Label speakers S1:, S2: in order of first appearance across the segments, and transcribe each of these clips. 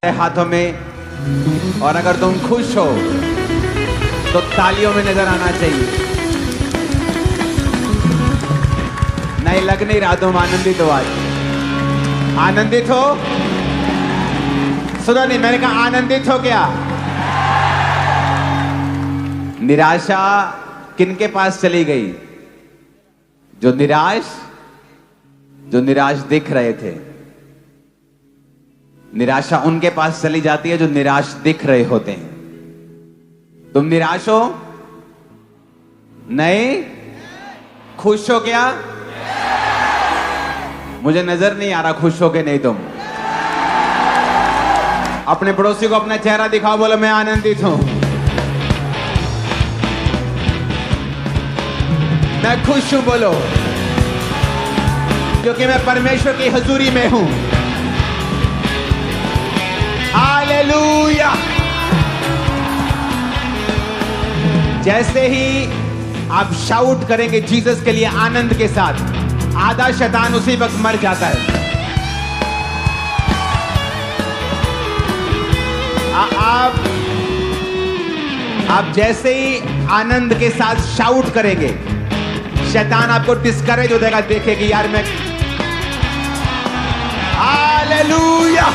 S1: हाथों में, और अगर तुम खुश हो तो तालियों में नजर आना चाहिए। नहीं लग नहीं रहा तुम आनंदित हो, आज आनंदित हो? सुना नहीं, मैंने कहा आनंदित हो क्या? निराशा किनके पास चली गई? जो निराश दिख रहे थे। निराशा उनके पास चली जाती है जो निराश दिख रहे होते हैं। तुम निराश हो? नहीं? खुश हो क्या? मुझे नजर नहीं आ रहा खुश हो के नहीं तुम। अपने पड़ोसी को अपना चेहरा दिखाओ, बोलो मैं आनंदित हूं, मैं खुश हूं, बोलो, क्योंकि मैं परमेश्वर की हजूरी में हूं। हालेलुया। जैसे ही आप शाउट करेंगे जीसस के लिए आनंद के साथ, आधा शैतान उसी वक्त मर जाता है। आप जैसे ही आनंद के साथ शाउट करेंगे, शैतान आपको डिस्करेज हो जाएगा, देखे कि यार मैं। हालेलुया।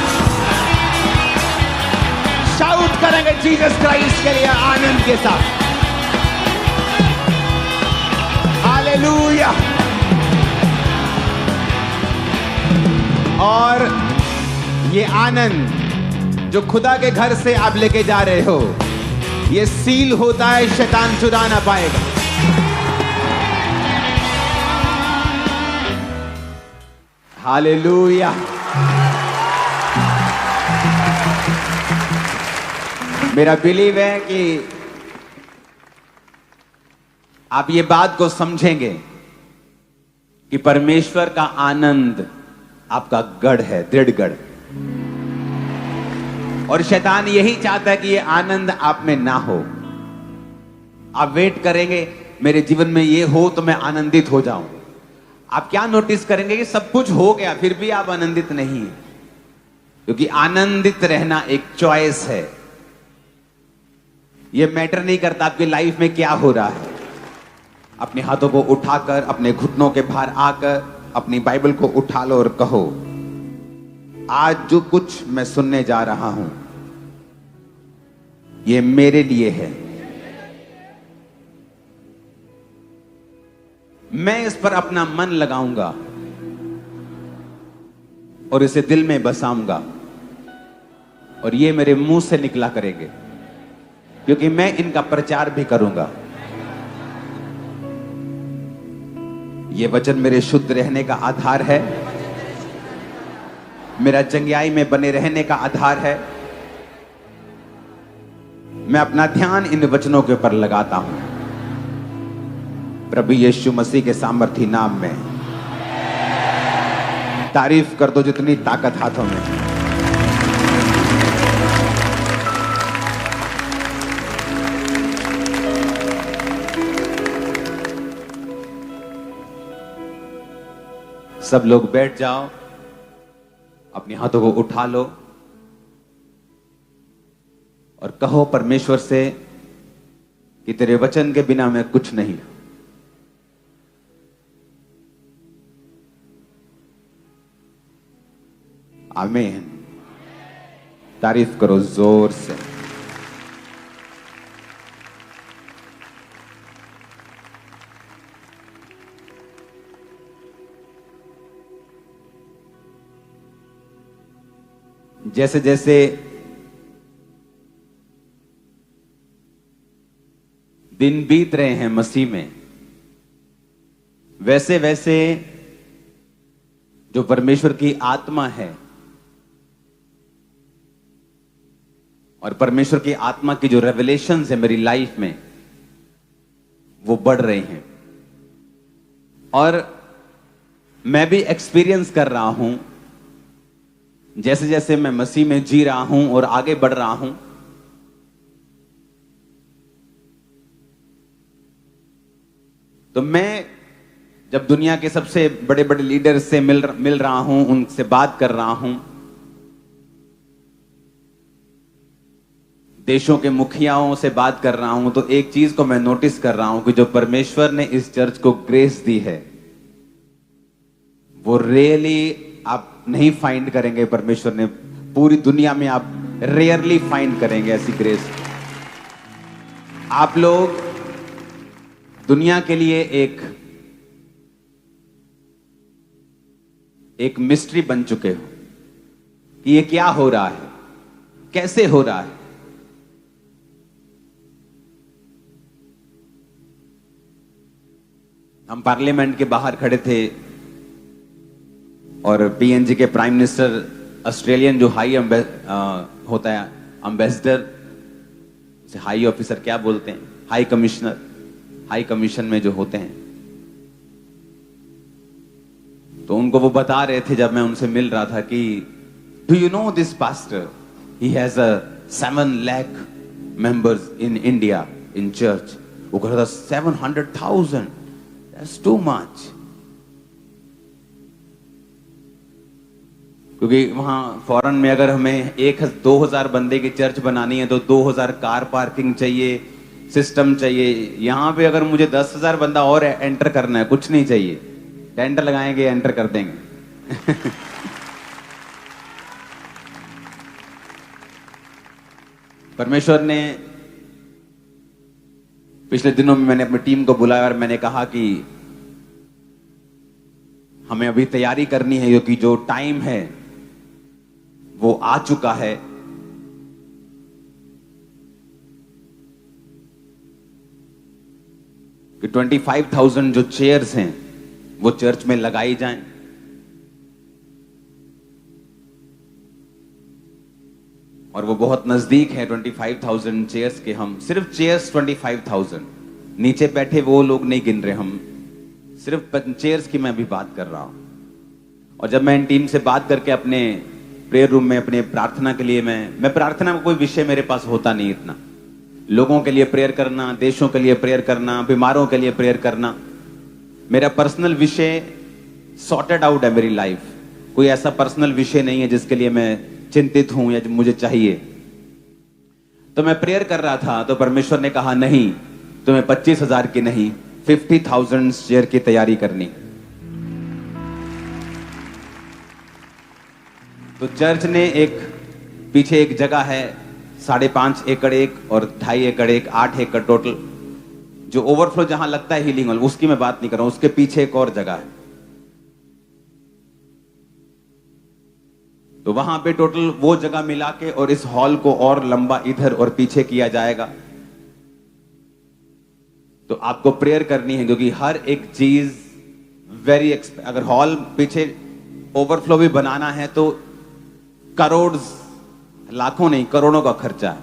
S1: शाउट करेंगे जीसस क्राइस्ट के लिए आनंद के साथ। हालेलुया। और ये आनंद जो खुदा के घर से आप लेके जा रहे हो, ये सील होता है, शैतान चुरा ना पाएगा। हालेलुया। मेरा बिलीव है कि आप ये बात को समझेंगे कि परमेश्वर का आनंद आपका गढ़ है, दृढ़ गढ़। और शैतान यही चाहता है कि ये आनंद आप में ना हो। आप वेट करेंगे मेरे जीवन में ये हो तो मैं आनंदित हो जाऊं। आप क्या नोटिस करेंगे कि सब कुछ हो गया फिर भी आप आनंदित नहीं हैं, क्योंकि आनंदित रहना एक चॉइस है। ये मैटर नहीं करता आपकी लाइफ में क्या हो रहा है। अपने हाथों को उठाकर, अपने घुटनों के बाहर आकर अपनी बाइबल को उठा लो और कहो, आज जो कुछ मैं सुनने जा रहा हूं ये मेरे लिए है। मैं इस पर अपना मन लगाऊंगा और इसे दिल में बसाऊंगा, और ये मेरे मुंह से निकला करेंगे, क्योंकि मैं इनका प्रचार भी करूंगा। ये वचन मेरे शुद्ध रहने का आधार है, मेरा चंगियाई में बने रहने का आधार है। मैं अपना ध्यान इन वचनों के ऊपर लगाता हूं, प्रभु यीशु मसीह के सामर्थी नाम में। तारीफ कर दो जितनी ताकत हाथों में। सब लोग बैठ जाओ, अपने हाथों को उठा लो और कहो परमेश्वर से कि तेरे वचन के बिना मैं कुछ नहीं। आमीन। तारीफ करो जोर से। जैसे जैसे दिन बीत रहे हैं मसीह में, वैसे वैसे जो परमेश्वर की आत्मा है और परमेश्वर की आत्मा की जो रेवलेशंस है मेरी लाइफ में, वो बढ़ रहे हैं। और मैं भी एक्सपीरियंस कर रहा हूं, जैसे जैसे मैं मसीह में जी रहा हूं और आगे बढ़ रहा हूं, तो मैं जब दुनिया के सबसे बड़े बड़े लीडर से मिल रहा हूं, उनसे बात कर रहा हूं, देशों के मुखियाओं से बात कर रहा हूं तो एक चीज को मैं नोटिस कर रहा हूं कि जो परमेश्वर ने इस चर्च को ग्रेस दी है वो रियली आप नहीं फाइंड करेंगे। परमेश्वर ने पूरी दुनिया में आप रेयरली फाइंड करेंगे ऐसी ग्रेस। आप लोग दुनिया के लिए एक मिस्ट्री बन चुके हो कि ये क्या हो रहा है, कैसे हो रहा है। हम पार्लियामेंट के बाहर खड़े थे और पीएनजी के प्राइम मिनिस्टर, ऑस्ट्रेलियन जो हाई होता है एम्बेसडर, हाई ऑफिसर क्या बोलते हैं, हाई कमिश्नर, हाई कमीशन में जो होते हैं, तो उनको वो बता रहे थे जब मैं उनसे मिल रहा था कि do you know this pastor, he has 7 lakh members in India in church. वो कह रहा था 700,000, दैट्स टू मच। क्योंकि वहां फॉरेन में अगर हमें 2,000 बंदे की चर्च बनानी है तो 2,000 कार पार्किंग चाहिए, सिस्टम चाहिए। यहां पे अगर मुझे 10,000 बंदा और एंटर करना है, कुछ नहीं चाहिए, टेंट लगाएंगे, एंटर कर देंगे। परमेश्वर ने पिछले दिनों में मैंने अपनी टीम को बुलाया और मैंने कहा कि हमें अभी तैयारी करनी है क्योंकि जो टाइम है वो आ चुका है। कि 25,000 जो चेयर्स हैं वो चर्च में लगाई जाएं। और वो बहुत नजदीक है 25,000 चेयर्स के। हम सिर्फ चेयर्स 25,000, नीचे बैठे वो लोग नहीं गिन रहे, हम सिर्फ चेयर्स की मैं अभी बात कर रहा हूं। और जब मैं इन टीम से बात करके अपने प्रेयर रूम में अपने प्रार्थना के लिए मैं प्रार्थना में कोई विषय मेरे पास होता नहीं इतना, लोगों के लिए प्रेयर करना, देशों के लिए प्रेयर करना, बीमारों के लिए प्रेयर करना, मेरा पर्सनल विषय सॉर्टेड आउट है। मेरी लाइफ कोई ऐसा पर्सनल विषय नहीं है जिसके लिए मैं चिंतित हूं या जो मुझे चाहिए। तो मैं प्रेयर कर रहा था तो परमेश्वर ने कहा नहीं, तुम्हें 25,000 की नहीं 50,000 चेयर की तैयारी करनी। तो चर्च ने पीछे एक जगह है 5.5 एकड़ एक और 2.5 एकड़ एक, 8 एकड़ टोटल, जो ओवरफ्लो जहां लगता है हीलिंग हॉल, उसकी मैं बात नहीं कर रहा हूं, उसके पीछे एक और जगह है। तो वहां पे टोटल वो जगह मिला के और इस हॉल को और लंबा इधर और पीछे किया जाएगा। तो आपको प्रेयर करनी है क्योंकि हर एक चीज अगर हॉल पीछे ओवरफ्लो भी बनाना है तो करोड़, लाखों नहीं करोड़ों का खर्चा है।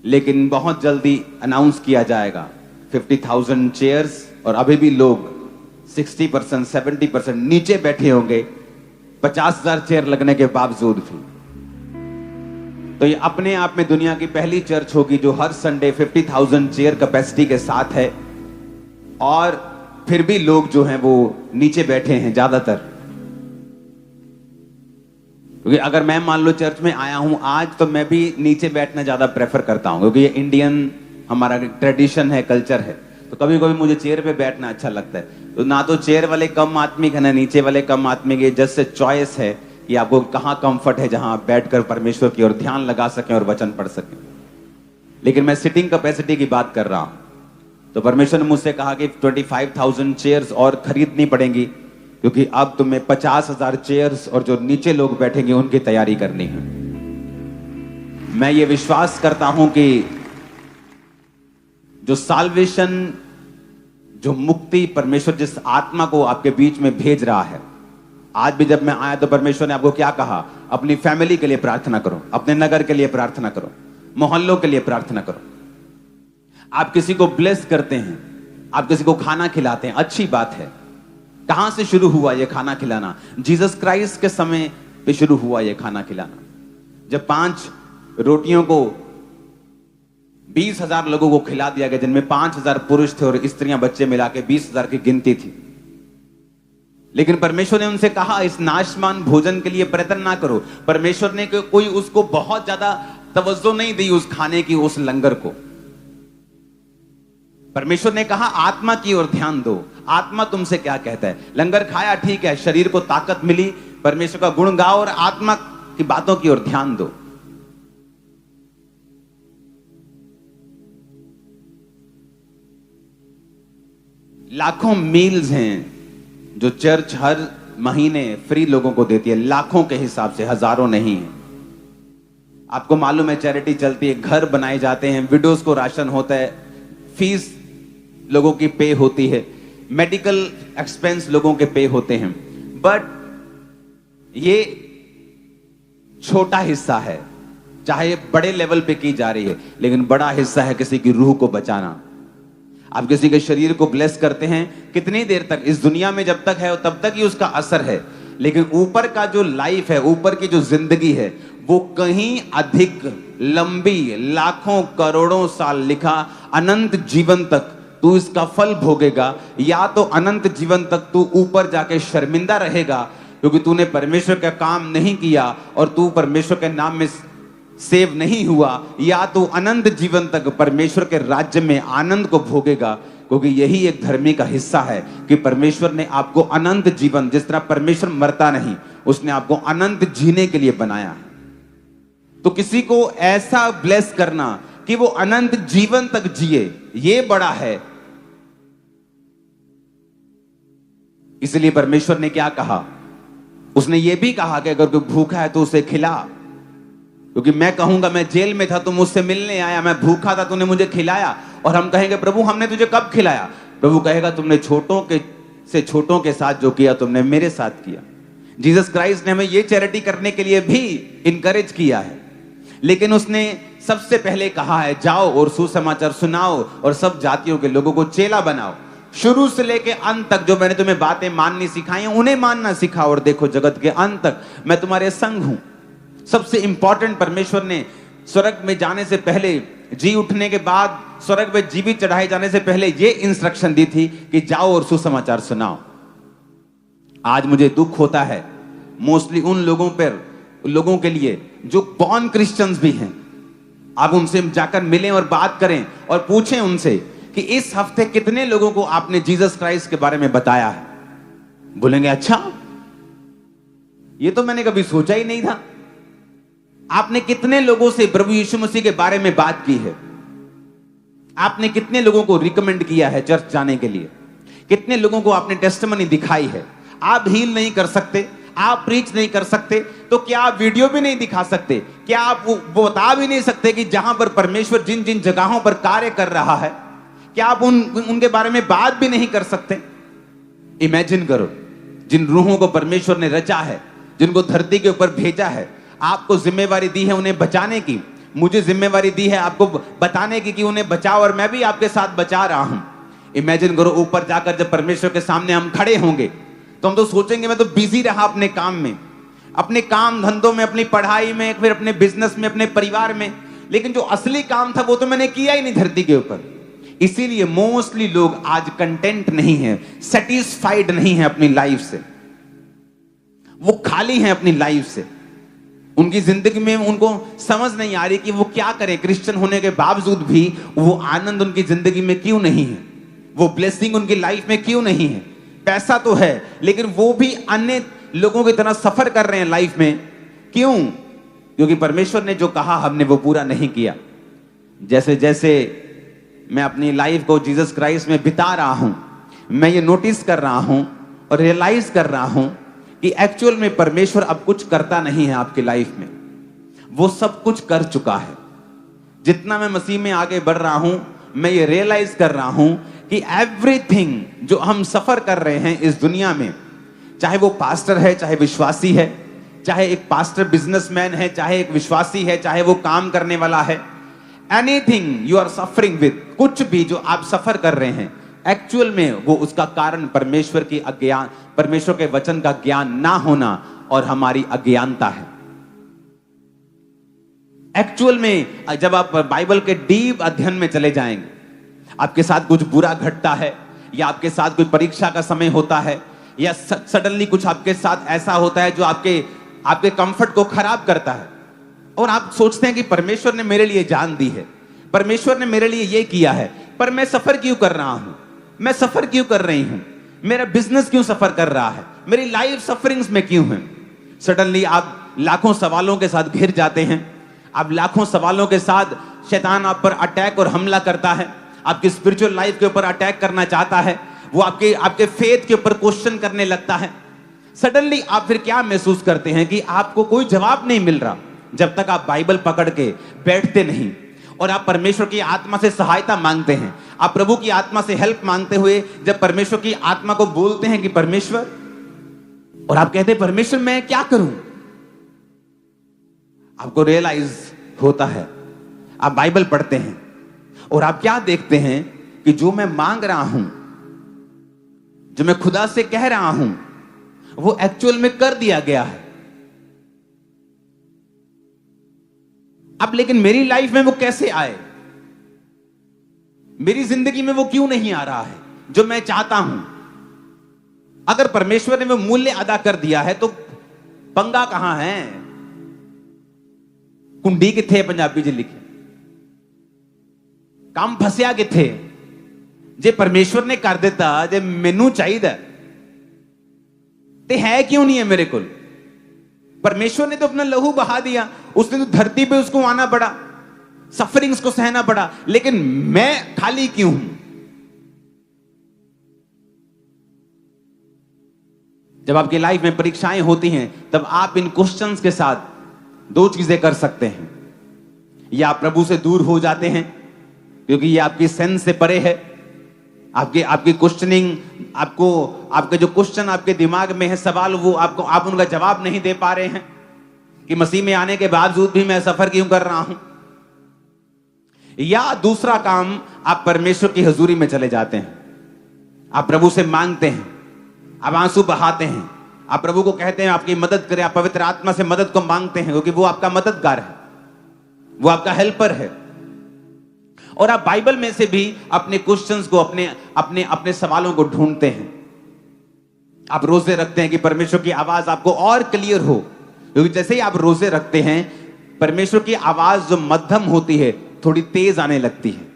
S1: लेकिन बहुत जल्दी अनाउंस किया जाएगा 50,000 चेयर्स। और अभी भी लोग 60%, 70% नीचे बैठे होंगे 50,000 चेयर लगने के बावजूद भी। तो ये अपने आप में दुनिया की पहली चर्च होगी जो हर संडे 50,000 चेयर कैपेसिटी के साथ है। और फिर भी लोग जो हैं वो नीचे बैठे हैं ज्यादातर। क्योंकि अगर मैं मान लो चर्च में आया हूं आज तो मैं भी नीचे बैठना ज्यादा प्रेफर करता हूं क्योंकि ये इंडियन हमारा ट्रेडिशन है, कल्चर है। तो कभी कभी मुझे चेयर पे बैठना अच्छा लगता है। तो ना तो चेयर वाले कम आत्मिक है ना नीचे वाले कम आत्मिक है, जस्ट चॉइस है कि आपको कहां कंफर्ट है जहां बैठकर परमेश्वर की ओर ध्यान लगा सकें और वचन पढ़ सकें। लेकिन मैं सिटिंग कैपेसिटी की बात कर रहा हूं। तो परमेश्वर ने मुझसे कहा कि 25,000 चेयर्स और खरीदनी पड़ेंगी क्योंकि अब तुम्हें 50,000 चेयर्स और जो नीचे लोग बैठेंगे उनकी तैयारी करनी है। मैं ये विश्वास करता हूं कि जो साल्वेशन, जो मुक्ति परमेश्वर जिस आत्मा को आपके बीच में भेज रहा है, आज भी जब मैं आया तो परमेश्वर ने आपको क्या कहा? अपनी फैमिली के लिए प्रार्थना करो, अपने नगर के लिए प्रार्थना करो, मोहल्लों के लिए प्रार्थना करो। आप किसी को ब्लेस करते हैं, आप किसी को खाना खिलाते हैं, अच्छी बात है। कहां से शुरू हुआ यह खाना खिलाना? जीसस क्राइस्ट के समय पे शुरू हुआ यह खाना खिलाना, जब 5 रोटियों को 20,000 लोगों को खिला दिया गया, जिनमें 5,000 पुरुष थे और स्त्रियां बच्चे मिला के 20,000 की गिनती थी। लेकिन परमेश्वर ने उनसे कहा इस नाशवान भोजन के लिए प्रयत्न ना करो। परमेश्वर ने कोई उसको बहुत ज्यादा तवज्जो नहीं दी उस खाने की, उस लंगर को। परमेश्वर ने कहा आत्मा की ओर ध्यान दो, आत्मा तुमसे क्या कहता है। लंगर खाया, ठीक है, शरीर को ताकत मिली, परमेश्वर का गुण गाओ और आत्मा की बातों की ओर ध्यान दो। लाखों मील्स हैं जो चर्च हर महीने फ्री लोगों को देती है, लाखों के हिसाब से, हजारों नहीं है। आपको मालूम है चैरिटी चलती है, घर बनाए जाते हैं, विडोज को राशन होता है, फीस लोगों की पे होती है, मेडिकल एक्सपेंस लोगों के पे होते हैं। बट ये छोटा हिस्सा है, चाहे बड़े लेवल पे की जा रही है, लेकिन बड़ा हिस्सा है किसी की रूह को बचाना। आप किसी के शरीर को ब्लेस करते हैं, कितनी देर तक, इस दुनिया में जब तक है तब तक ही उसका असर है, लेकिन ऊपर का जो लाइफ है, ऊपर की जो जिंदगी है, वो कहीं अधिक लंबी, लाखों करोड़ों साल लिखा, अनंत जीवन तक तू इसका फल भोगेगा, या तो अनंत जीवन तक तू ऊपर जाके शर्मिंदा रहेगा क्योंकि तूने परमेश्वर का काम नहीं किया और तू परमेश्वर के नाम में सेव नहीं हुआ, या तो अनंत जीवन तक परमेश्वर के राज्य में आनंद को भोगेगा। क्योंकि यही एक धर्मी का हिस्सा है कि परमेश्वर ने आपको अनंत जीवन, जिस तरह परमेश्वर मरता नहीं, उसने आपको अनंत जीने के लिए बनाया है। तो किसी को ऐसा ब्लेस करना कि वो अनंत जीवन तक जिए, ये बड़ा है। इसलिए परमेश्वर ने क्या कहा, उसने ये भी कहा कि अगर कोई भूखा है तो उसे खिला। क्योंकि मैं कहूंगा मैं जेल में था, तू मुझसे मिलने आया, मैं भूखा था, तूने मुझे खिलाया, और हम कहेंगे प्रभु हमने तुझे कब खिलाया? प्रभु कहेगा तुमने छोटों के साथ जो किया तुमने मेरे साथ किया। जीसस क्राइस्ट ने हमें ये चैरिटी करने के लिए भी इनकरेज किया है, लेकिन उसने सबसे पहले कहा है जाओ और सुसमाचार सुनाओ और सब जातियों के लोगों को चेला बनाओ। शुरू से लेके अंत तक जो मैंने तुम्हें बातें माननी सिखाई हैं उन्हें मानना सिखाओ, और देखो जगत के अंत तक मैं तुम्हारे संग हूं। सबसे इंपॉर्टेंट, परमेश्वर ने स्वर्ग में जाने से पहले, जी उठने के बाद स्वर्ग में जीवित चढ़ाए जाने से पहले ये इंस्ट्रक्शन दी थी कि जाओ और सुसमाचार सुनाओ। आज मुझे दुख होता है मोस्टली उन लोगों के लिए जो बॉर्न क्रिश्चियंस भी हैं। आप उनसे जाकर मिलें और बात करें और पूछें उनसे कि इस हफ्ते कितने लोगों को आपने जीसस क्राइस्ट के बारे में बताया है। बोलेंगे अच्छा, ये तो मैंने कभी सोचा ही नहीं था। आपने कितने लोगों से प्रभु यीशु मसीह के बारे में बात की है? आपने कितने लोगों को रिकमेंड किया है चर्च जाने के लिए? कितने लोगों को आपने टेस्टिमनी दिखाई है? आप हील नहीं कर सकते, आप प्रीच नहीं कर सकते, तो क्या आप वीडियो भी नहीं दिखा सकते? क्या आप वो बता भी नहीं सकते कि जहां पर परमेश्वर जिन जिन जगहों पर कार्य कर रहा है, क्या आप उनके बारे में बात भी नहीं कर सकते? इमेजिन करो, जिन रूहों को परमेश्वर ने रचा है, जिनको धरती के ऊपर भेजा है, आपको जिम्मेवारी दी है उन्हें बचाने की, मुझे जिम्मेवारी दी है आपको बताने की कि उन्हें बचाओ, और मैं भी आपके साथ बचा रहा हूं। इमेजिन करो ऊपर जाकर जब परमेश्वर के सामने हम खड़े होंगे तो हम तो सोचेंगे मैं तो बिजी रहा अपने काम में, अपने काम धंधों में, अपनी पढ़ाई में, फिर अपने बिजनेस में, अपने परिवार में, लेकिन जो असली काम था वो तो मैंने किया ही नहीं धरती के ऊपर। इसीलिए मोस्टली लोग आज कंटेंट नहीं है, सेटिस्फाइड नहीं है अपनी लाइफ से, वो खाली हैं अपनी लाइफ से। उनकी जिंदगी में उनको समझ नहीं आ रही कि वो क्या करें। क्रिश्चियन होने के बावजूद भी वो आनंद उनकी जिंदगी में क्यों नहीं है, वो ब्लेसिंग उनकी लाइफ में क्यों नहीं है। पैसा तो है लेकिन वो भी अन्य लोगों की तरह सफर कर रहे हैं लाइफ में, क्यों? क्योंकि परमेश्वर ने जो कहा हमने वो पूरा नहीं किया। जैसे जैसे मैं अपनी लाइफ को जीसस क्राइस्ट में बिता रहा हूं, मैं ये नोटिस कर रहा हूं और रियलाइज कर रहा हूं कि एक्चुअल में परमेश्वर अब कुछ करता नहीं है आपकी लाइफ में, वो सब कुछ कर चुका है। जितना मैं मसीह में आगे बढ़ रहा हूं, मैं ये रियलाइज कर रहा हूं कि एवरीथिंग जो हम सफर कर रहे हैं इस दुनिया में, चाहे वो पास्टर है, चाहे विश्वासी है, चाहे एक पास्टर बिजनेसमैन है, चाहे एक विश्वासी है, चाहे वो काम करने वाला है, anything you are suffering with, कुछ भी जो आप सफर कर रहे हैं, एक्चुअल में वो उसका कारण परमेश्वर की अज्ञान, परमेश्वर के वचन का ज्ञान ना होना और हमारी अज्ञानता है। एक्चुअल में जब आप बाइबल के डीप अध्ययन में चले जाएंगे, आपके साथ कुछ बुरा घटता है, या आपके साथ कोई परीक्षा का समय होता है, या सडनली कुछ आपके साथ ऐसा होता है जो आपके कंफर्ट को खराब करता है, और आप सोचते हैं कि परमेश्वर ने मेरे लिए जान दी है, परमेश्वर ने मेरे लिए ये किया है, पर मैं सफर क्यों कर रहा हूं, मैं सफर क्यों कर रही हूं, मेरा बिजनेस क्यों सफर कर रहा है, मेरी लाइफ सफरिंग्स में क्यों है। सडनली आप लाखों सवालों के साथ घिर जाते हैं। आप लाखों सवालों के साथ शैतान आप पर अटैक और हमला करता है, आपकी स्पिरिचुअल लाइफ के ऊपर अटैक करना चाहता है, वो आपके फेथ के ऊपर क्वेश्चन करने लगता है। सडनली आप फिर क्या महसूस करते हैं कि आपको कोई जवाब नहीं मिल रहा जब तक आप बाइबल पकड़ के बैठते नहीं और आप परमेश्वर की आत्मा से सहायता मांगते हैं। आप प्रभु की आत्मा से हेल्प मांगते हुए जब परमेश्वर की आत्मा को बोलते हैं कि परमेश्वर, और आप कहते हैं परमेश्वर मैं क्या करूं, आपको रियलाइज होता है, आप बाइबल पढ़ते हैं और आप क्या देखते हैं कि जो मैं मांग रहा हूं, जो मैं खुदा से कह रहा हूं, वो एक्चुअल में कर दिया गया है। अब लेकिन मेरी लाइफ में वो कैसे आए, मेरी जिंदगी में वो क्यों नहीं आ रहा है जो मैं चाहता हूं। अगर परमेश्वर ने वो मूल्य अदा कर दिया है तो पंगा कहां है, कुंडी किथे पंजाबी जी लिखे, काम फसिया किथे। जे परमेश्वर ने कर दिता, जे मैनू चाहिए ते है क्यों नहीं है मेरे को। परमेश्वर ने तो अपना लहू बहा दिया, उसने तो धरती पे उसको आना पड़ा, सफरिंग्स को सहना पड़ा, लेकिन मैं खाली क्यों हूं। जब आपकी लाइफ में परीक्षाएं होती हैं तब आप इन क्वेश्चंस के साथ दो चीजें कर सकते हैं, या आप प्रभु से दूर हो जाते हैं क्योंकि ये आपकी सेंस से परे है, आपकी क्वेश्चनिंग, आपके जो क्वेश्चन आपके दिमाग में है, सवाल, वो आप उनका जवाब नहीं दे पा रहे हैं कि मसीह में आने के बावजूद भी मैं सफर क्यों कर रहा हूं। या दूसरा काम, आप परमेश्वर की हजूरी में चले जाते हैं, आप प्रभु से मांगते हैं, आप आंसू बहाते हैं, आप प्रभु को कहते हैं आपकी मदद करें, आप पवित्र आत्मा से मदद को मांगते हैं क्योंकि वो आपका मददगार है, वो आपका हेल्पर है। और आप बाइबल में से भी अपने क्वेश्चंस को, अपने सवालों को ढूंढते हैं। आप रोजे रखते हैं कि परमेश्वर की आवाज आपको और क्लियर हो, क्योंकि जैसे ही आप रोजे रखते हैं परमेश्वर की आवाज जो मध्यम होती है थोड़ी तेज आने लगती है।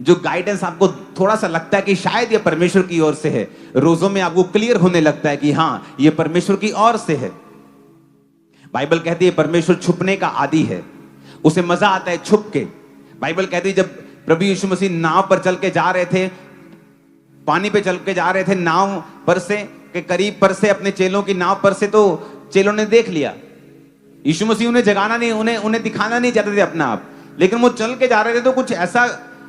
S1: जो गाइडेंस आपको थोड़ा सा लगता है कि शायद ये परमेश्वर की ओर से है, रोजों में आपको क्लियर होने लगता है कि हां ये परमेश्वर की ओर से है। बाइबल कहती है परमेश्वर छुपने का आदी है, उसे मजा आता है छुप के। बाइबल कहती है जब प्रभु यीशु मसीह नाव पर चल के जा रहे थे, पानी पे चल के जा रहे थे, नाव पर से के करीब पर से, अपने चेलों की नाव पर से, तो चेलों ने देख लिया। यीशु मसीह उन्हें जगाना नहीं, उन्हें दिखाना नहीं चाहते थे अपना आप, लेकिन वो चल के जा रहे थे तो कुछ ऐसा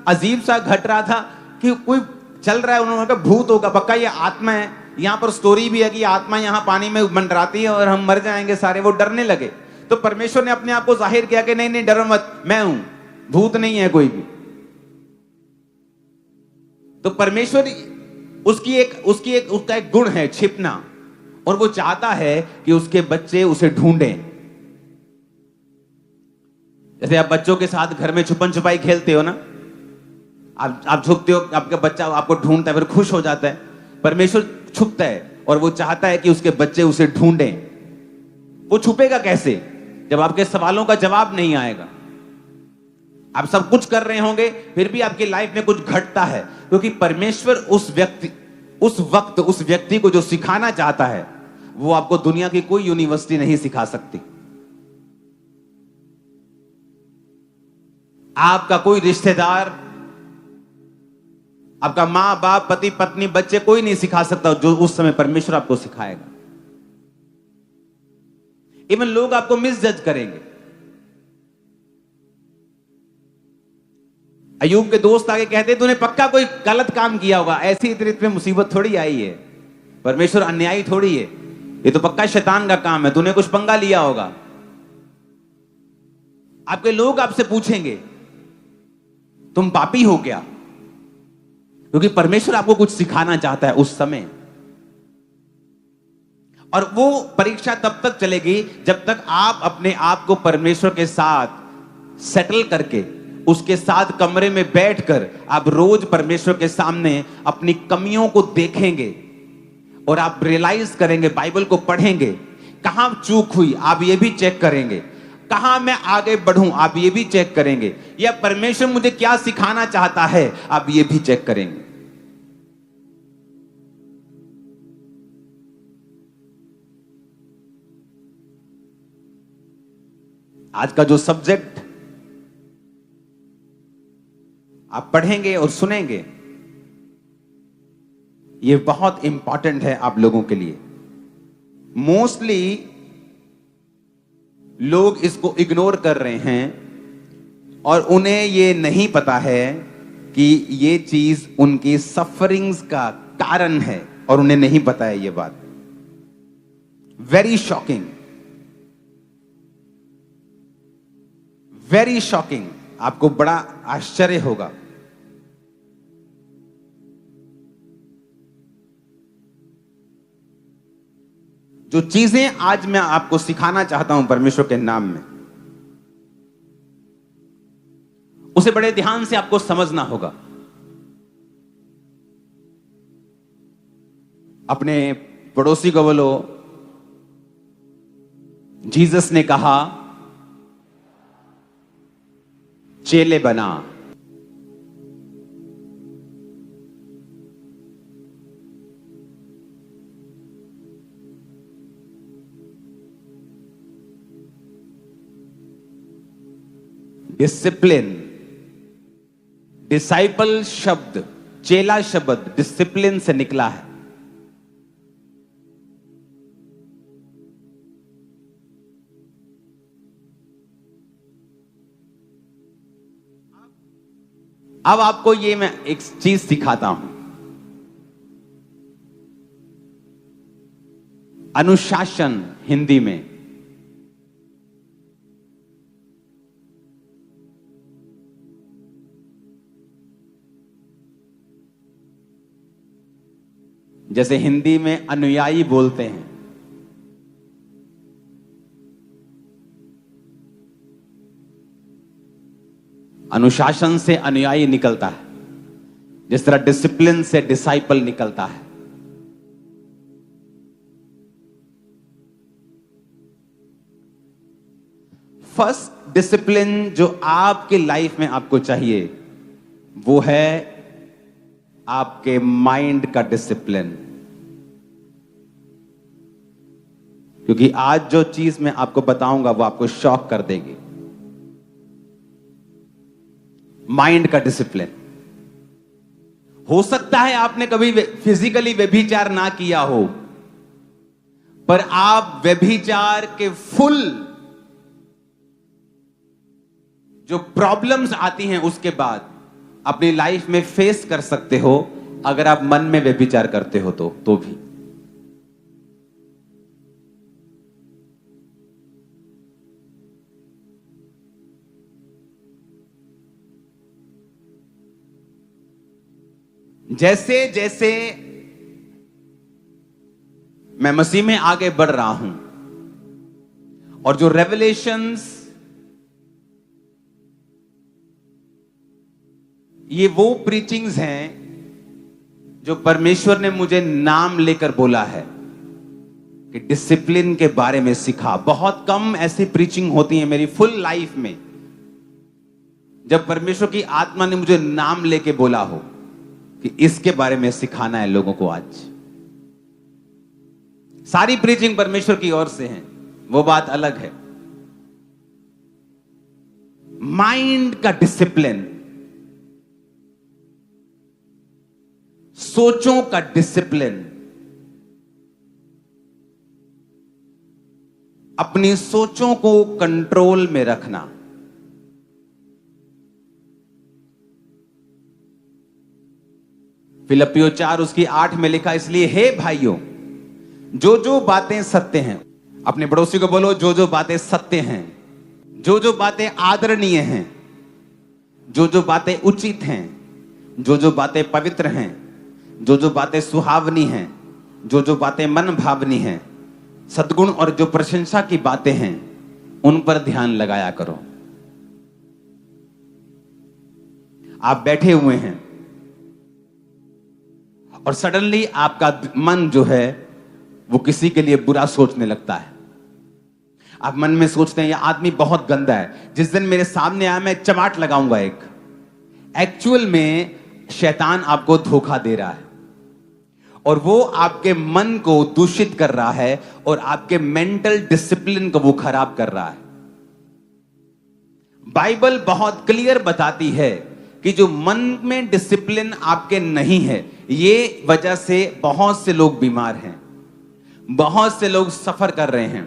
S1: अजीब सा घट रहा था कि कोई चल रहा है, उन्होंने कहा भूत होगा, पक्का ये आत्मा है। यहां पर स्टोरी भी है कि आत्मा यहां पानी में मंडराती है और हम मर जाएंगे सारे। वो डरने लगे तो परमेश्वर ने अपने आप को जाहिर किया कि नहीं नहीं डरो मत, मैं हूं, भूत नहीं है कोई भी। तो परमेश्वर उसका एक गुण है छिपना, और वो चाहता है कि उसके बच्चे उसे ढूंढें। जैसे आप बच्चों के साथ घर में छुपन छुपाई खेलते हो ना, आप छुपते हो, आपका बच्चा आपको ढूंढता है, फिर खुश हो जाता है। परमेश्वर छुपता है और वो चाहता है कि उसके बच्चे उसे ढूंढें। वो छुपेगा कैसे जब आपके सवालों का जवाब नहीं आएगा। आप सब कुछ कर रहे होंगे फिर भी आपकी लाइफ में कुछ घटता है, क्योंकि परमेश्वर उस वक्त उस व्यक्ति को जो सिखाना चाहता है वो आपको दुनिया की कोई यूनिवर्सिटी नहीं सिखा सकती। आपका कोई रिश्तेदार, आपका मां बाप, पति पत्नी, बच्चे, कोई नहीं सिखा सकता जो उस समय परमेश्वर आपको सिखाएगा। इवन लोग आपको मिसजज करेंगे। अयूब के दोस्त आगे कहते तूने पक्का कोई गलत काम किया होगा, ऐसी इतनी मुसीबत थोड़ी आई है, परमेश्वर अन्यायी थोड़ी है, ये तो पक्का शैतान का काम है, तूने कुछ पंगा लिया होगा। आपके लोग आपसे पूछेंगे तुम पापी हो क्या, क्योंकि परमेश्वर आपको कुछ सिखाना चाहता है उस समय। और वो परीक्षा तब तक चलेगी जब तक आप अपने आप को परमेश्वर के साथ सेटल करके, उसके साथ कमरे में बैठकर आप रोज परमेश्वर के सामने अपनी कमियों को देखेंगे और आप रियलाइज करेंगे, बाइबल को पढ़ेंगे, कहां चूक हुई आप ये भी चेक करेंगे, कहां मैं आगे बढ़ूं, आप ये भी चेक करेंगे। या परमेश्वर मुझे क्या सिखाना चाहता है, आप ये भी चेक करेंगे। आज का जो सब्जेक्ट आप पढ़ेंगे और सुनेंगे, ये बहुत इंपॉर्टेंट है आप लोगों के लिए। मोस्टली लोग इसको इग्नोर कर रहे हैं और उन्हें ये नहीं पता है कि ये चीज उनकी सफरिंग्स का कारण है, और उन्हें नहीं पता है ये बात। Very shocking, very shocking. आपको बड़ा आश्चर्य होगा। जो चीजें आज मैं आपको सिखाना चाहता हूं परमेश्वर के नाम में, उसे बड़े ध्यान से आपको समझना होगा। अपने पड़ोसी को बोलो, जीसस ने कहा चेले बना। डिसिप्लिन, डिसाइपल शब्द, चेला शब्द डिसिप्लिन से निकला है। अब आपको ये मैं एक चीज सिखाता हूं। अनुशासन हिंदी में, जैसे हिंदी में अनुयायी बोलते हैं, अनुशासन से अनुयायी निकलता है, जिस तरह डिसिप्लिन से डिसाइपल निकलता है। फर्स्ट डिसिप्लिन जो आपके लाइफ में आपको चाहिए वो है आपके माइंड का डिसिप्लिन। क्योंकि आज जो चीज मैं आपको बताऊंगा वो आपको शॉक कर देगी। माइंड का डिसिप्लिन। हो सकता है आपने कभी फिजिकली व्यभिचार ना किया हो, पर आप व्यभिचार के फुल जो प्रॉब्लम्स आती हैं उसके बाद अपनी लाइफ में फेस कर सकते हो, अगर आप मन में व्यभिचार करते हो तो भी। जैसे जैसे मैं मसीह में आगे बढ़ रहा हूं और जो रेवलेशंस, ये वो प्रीचिंग्स हैं जो परमेश्वर ने मुझे नाम लेकर बोला है कि डिसिप्लिन के बारे में सिखा। बहुत कम ऐसी प्रीचिंग होती है मेरी फुल लाइफ में जब परमेश्वर की आत्मा ने मुझे नाम लेके बोला हो कि इसके बारे में सिखाना है लोगों को। आज सारी प्रीचिंग परमेश्वर की ओर से है, वो बात अलग है। माइंड का डिसिप्लिन, सोचों का डिसिप्लिन, अपनी सोचों को कंट्रोल में रखना। फिलिप्पियों 4 उसकी 8 में लिखा, इसलिए हे भाइयों, जो जो बातें सत्य हैं, अपने पड़ोसी को बोलो जो जो बातें सत्य हैं, जो जो बातें आदरणीय हैं, जो जो बातें उचित हैं, जो जो बातें पवित्र हैं, जो जो बातें सुहावनी हैं, जो जो बातें मन भावनी हैं, सद्गुण और जो प्रशंसा की बातें हैं, उन पर ध्यान लगाया करो। आप बैठे हुए हैं और सडनली आपका मन जो है वो किसी के लिए बुरा सोचने लगता है। आप मन में सोचते हैं ये आदमी बहुत गंदा है, जिस दिन मेरे सामने आया मैं चमाट लगाऊंगा एक। एक्चुअल में शैतान आपको धोखा दे रहा है और वो आपके मन को दूषित कर रहा है और आपके मेंटल डिसिप्लिन को वो खराब कर रहा है। बाइबल बहुत क्लियर बताती है कि जो मन में डिसिप्लिन आपके नहीं है, ये वजह से बहुत से लोग बीमार हैं, बहुत से लोग सफर कर रहे हैं,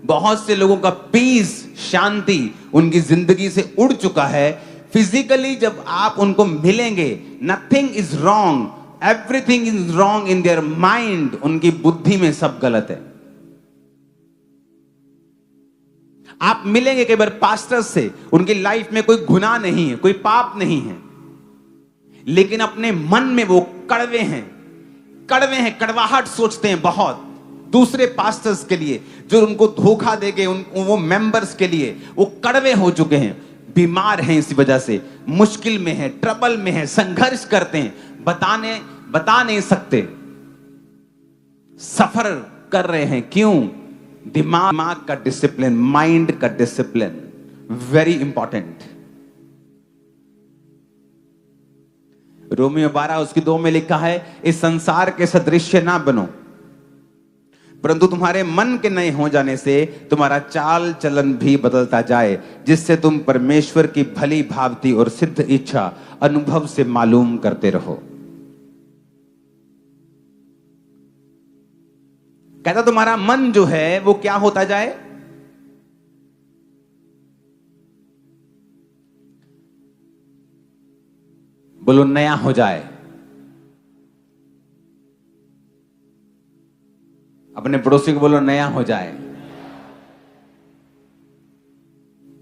S1: बहुत से लोगों का पीस, शांति उनकी जिंदगी से उड़ चुका है। फिजिकली जब आप उनको मिलेंगे, nothing is wrong, everything is wrong in their mind, उनकी बुद्धि में सब गलत है। आप मिलेंगे कई बार पास्टर से, उनकी लाइफ में कोई गुनाह नहीं है, कोई पाप नहीं है, लेकिन अपने मन में वो कड़वे हैं, कड़वाहट सोचते हैं बहुत दूसरे पास्टर्स के लिए, जो उनको धोखा देंगे, वो मेंबर्स के लिए वो कड़वे हो चुके हैं, बीमार हैं, इसी वजह से मुश्किल में है, ट्रबल में है, संघर्ष करते हैं, बता नहीं सकते, सफर कर रहे हैं। क्यों? दिमाग का डिसिप्लिन, माइंड का डिसिप्लिन वेरी इंपॉर्टेंट। रोमियो 12 उसकी 2 में लिखा है, इस संसार के सदृश्य ना बनो, परंतु तुम्हारे मन के नए हो जाने से तुम्हारा चाल चलन भी बदलता जाए, जिससे तुम परमेश्वर की भली भांति और सिद्ध इच्छा अनुभव से मालूम करते रहो। कहता तुम्हारा मन जो है वो क्या होता जाए? बोलो नया हो जाए। अपने पड़ोसी को बोलो नया हो जाए।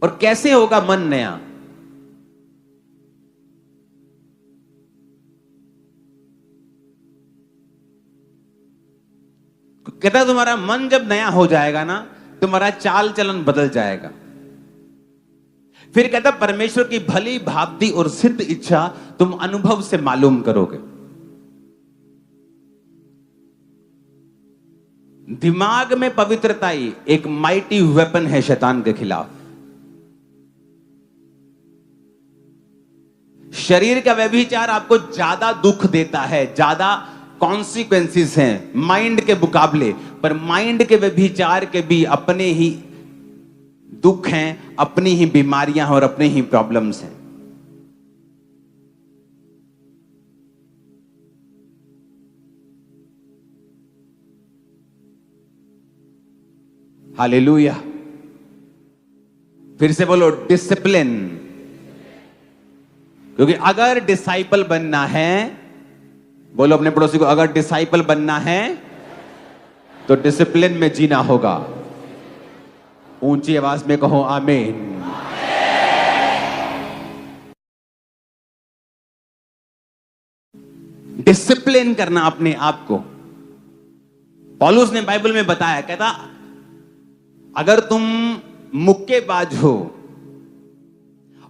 S1: और कैसे होगा मन नया? कहता तुम्हारा मन जब नया हो जाएगा ना, तुम्हारा चाल चलन बदल जाएगा। फिर कहता परमेश्वर की भली भांति और सिद्ध इच्छा तुम अनुभव से मालूम करोगे। दिमाग में पवित्रता ही एक माइटी वेपन है शैतान के खिलाफ। शरीर का व्यभिचार आपको ज्यादा दुख देता है, ज्यादा कॉन्सिक्वेंसेस हैं माइंड के मुकाबले, पर माइंड के व्यभिचार के भी अपने ही दुख हैं, अपनी ही बीमारियां और अपने ही प्रॉब्लम्स हैं। हालेलुया। फिर से बोलो डिसिप्लिन। क्योंकि अगर डिसाइपल बनना है, बोलो अपने पड़ोसी को, अगर डिसाइपल बनना है तो डिसिप्लिन में जीना होगा। ऊंची आवाज में कहो आमीन। डिसिप्लिन करना अपने आप को। पौलुस ने बाइबल में बताया, कहता अगर तुम मुक्केबाज हो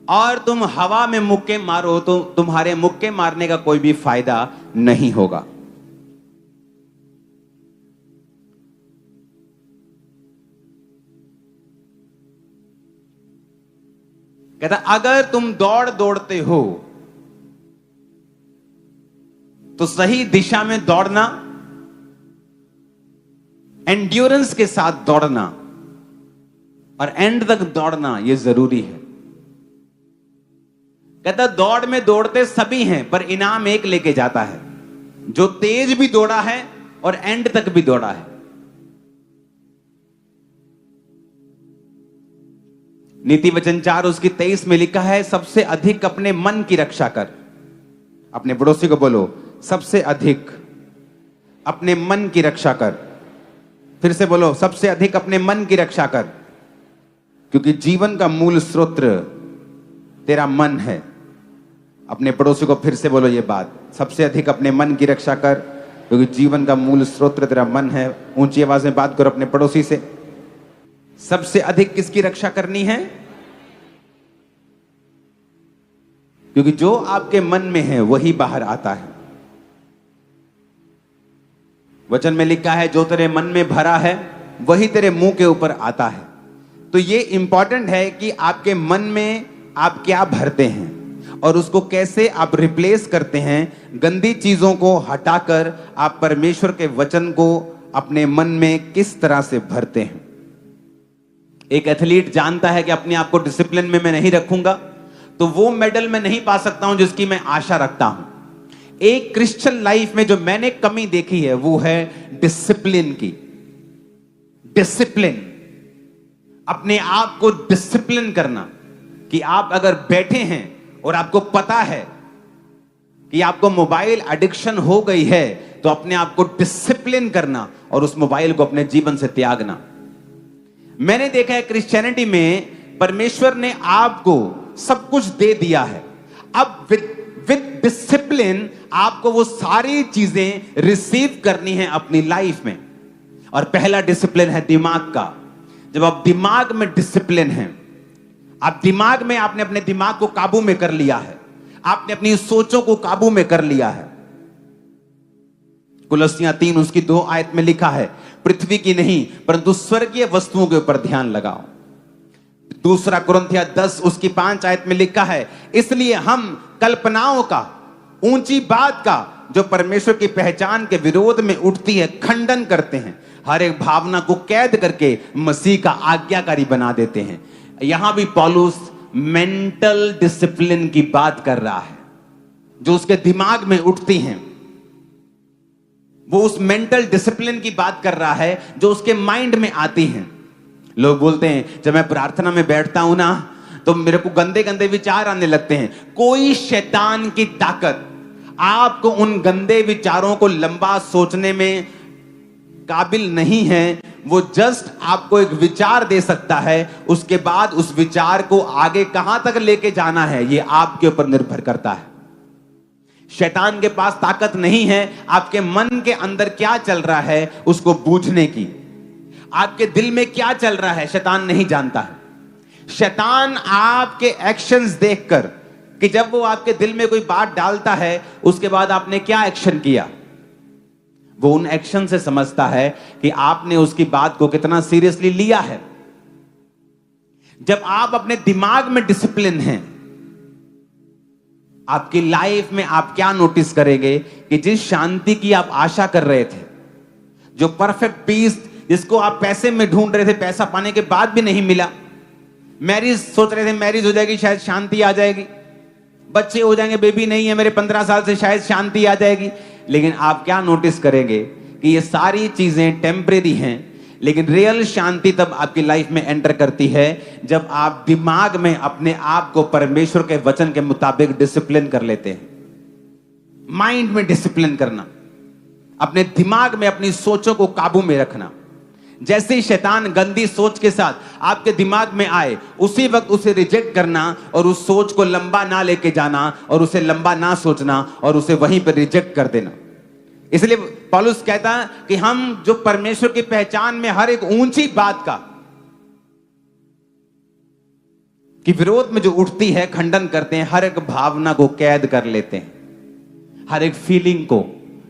S1: और तुम हवा में मुक्के मारो तो तुम्हारे मुक्के मारने का कोई भी फायदा नहीं होगा। कहता अगर तुम दौड़ते हो तो सही दिशा में दौड़ना, एंड्योरेंस के साथ दौड़ना और एंड तक दौड़ना यह जरूरी है। कहता दौड़ में दौड़ते सभी हैं पर इनाम एक लेके जाता है, जो तेज भी दौड़ा है और एंड तक भी दौड़ा है। नीति वचन 4 उसकी 23 में लिखा है, सबसे अधिक अपने मन की रक्षा कर। अपने पड़ोसी को बोलो, सबसे अधिक अपने मन की रक्षा कर। फिर से बोलो, सबसे अधिक अपने मन की रक्षा कर, क्योंकि जीवन का मूल स्रोत तेरा मन है। अपने पड़ोसी को फिर से बोलो ये बात, सबसे अधिक अपने मन की रक्षा कर, क्योंकि जीवन का मूल स्रोत तेरा मन है। ऊंची आवाज में बात करो अपने पड़ोसी से। सबसे अधिक किसकी रक्षा करनी है? क्योंकि जो आपके मन में है वही बाहर आता है। वचन में लिखा है, जो तेरे मन में भरा है वही तेरे मुंह के ऊपर आता है। तो ये इंपॉर्टेंट है कि आपके मन में आप क्या भरते हैं और उसको कैसे आप रिप्लेस करते हैं। गंदी चीजों को हटाकर आप परमेश्वर के वचन को अपने मन में किस तरह से भरते हैं। एक एथलीट जानता है कि अपने आप को डिसिप्लिन में मैं नहीं रखूंगा तो वो मेडल मैं नहीं पा सकता हूं जिसकी मैं आशा रखता हूं। एक क्रिश्चियन लाइफ में जो मैंने कमी देखी है वो है डिसिप्लिन की। डिसिप्लिन, अपने आप को डिसिप्लिन करना कि आप अगर बैठे हैं और आपको पता है कि आपको मोबाइल एडिक्शन हो गई है तो अपने आप को डिसिप्लिन करना और उस मोबाइल को अपने जीवन से त्यागना। मैंने देखा है क्रिश्चियनिटी में परमेश्वर ने आपको सब कुछ दे दिया है, अब विद डिसिप्लिन आपको वो सारी चीजें रिसीव करनी है अपनी लाइफ में। और पहला डिसिप्लिन है दिमाग का। जब आप दिमाग में डिसिप्लिन हैं, आप दिमाग में आपने अपने दिमाग को काबू में कर लिया है, आपने अपनी सोचों को काबू में कर लिया है। कुलस्सियां 3 उसकी 2 आयत में लिखा है, पृथ्वी की नहीं परंतु स्वर्गीय वस्तुओं के ऊपर ध्यान लगाओ। दूसरा कुरिन्थियों 10 उसकी 5 आयत में लिखा है, इसलिए हम कल्पनाओं का, ऊंची बात का जो परमेश्वर की पहचान के विरोध में उठती है खंडन करते हैं, हर एक भावना को कैद करके मसीह का आज्ञाकारी बना देते हैं। यहां भी पौलुस मेंटल डिसिप्लिन की बात कर रहा है। जो उसके दिमाग में उठती हैं वो उस मेंटल डिसिप्लिन की बात कर रहा है जो उसके माइंड में आती हैं। लोग बोलते हैं जब मैं प्रार्थना में बैठता हूं ना तो मेरे को गंदे गंदे विचार आने लगते हैं। कोई शैतान की ताकत आपको उन गंदे विचारों को लंबा सोचने में काबिल नहीं है। वो जस्ट आपको एक विचार दे सकता है, उसके बाद उस विचार को आगे कहां तक लेके जाना है ये आपके ऊपर निर्भर करता है। शैतान के पास ताकत नहीं है आपके मन के अंदर क्या चल रहा है उसको बूझने की। आपके दिल में क्या चल रहा है शैतान नहीं जानता है। शैतान आपके एक्शंस देखकर कि जब वो आपके दिल में कोई बात डालता है उसके बाद आपने क्या एक्शन किया, वो उन एक्शन से समझता है कि आपने उसकी बात को कितना सीरियसली लिया है। जब आप अपने दिमाग में डिसिप्लिन हैं, आपकी लाइफ में आप क्या नोटिस करेंगे कि जिस शांति की आप आशा कर रहे थे, जो परफेक्ट पीस जिसको आप पैसे में ढूंढ रहे थे, पैसा पाने के बाद भी नहीं मिला, मैरिज सोच रहे थे मैरिज हो जाएगी शायद शांति आ जाएगी, बच्चे हो जाएंगे, बेबी नहीं है मेरे 15 साल से शायद शांति आ जाएगी, लेकिन आप क्या नोटिस करेंगे कि ये सारी चीजें टेम्परेरी हैं। लेकिन रियल शांति तब आपकी लाइफ में एंटर करती है जब आप दिमाग में अपने आप को परमेश्वर के वचन के मुताबिक डिसिप्लिन कर लेते हैं। माइंड में डिसिप्लिन करना, अपने दिमाग में अपनी सोचों को काबू में रखना। जैसे ही शैतान गंदी सोच के साथ आपके दिमाग में आए उसी वक्त उसे रिजेक्ट करना और उस सोच को लंबा ना लेके जाना और उसे लंबा ना सोचना और उसे वहीं पर रिजेक्ट कर देना। इसलिए पौलुस कहता है कि हम जो परमेश्वर की पहचान में हर एक ऊंची बात का कि विरोध में जो उठती है खंडन करते हैं, हर एक भावना को कैद कर लेते हैं, हर एक फीलिंग को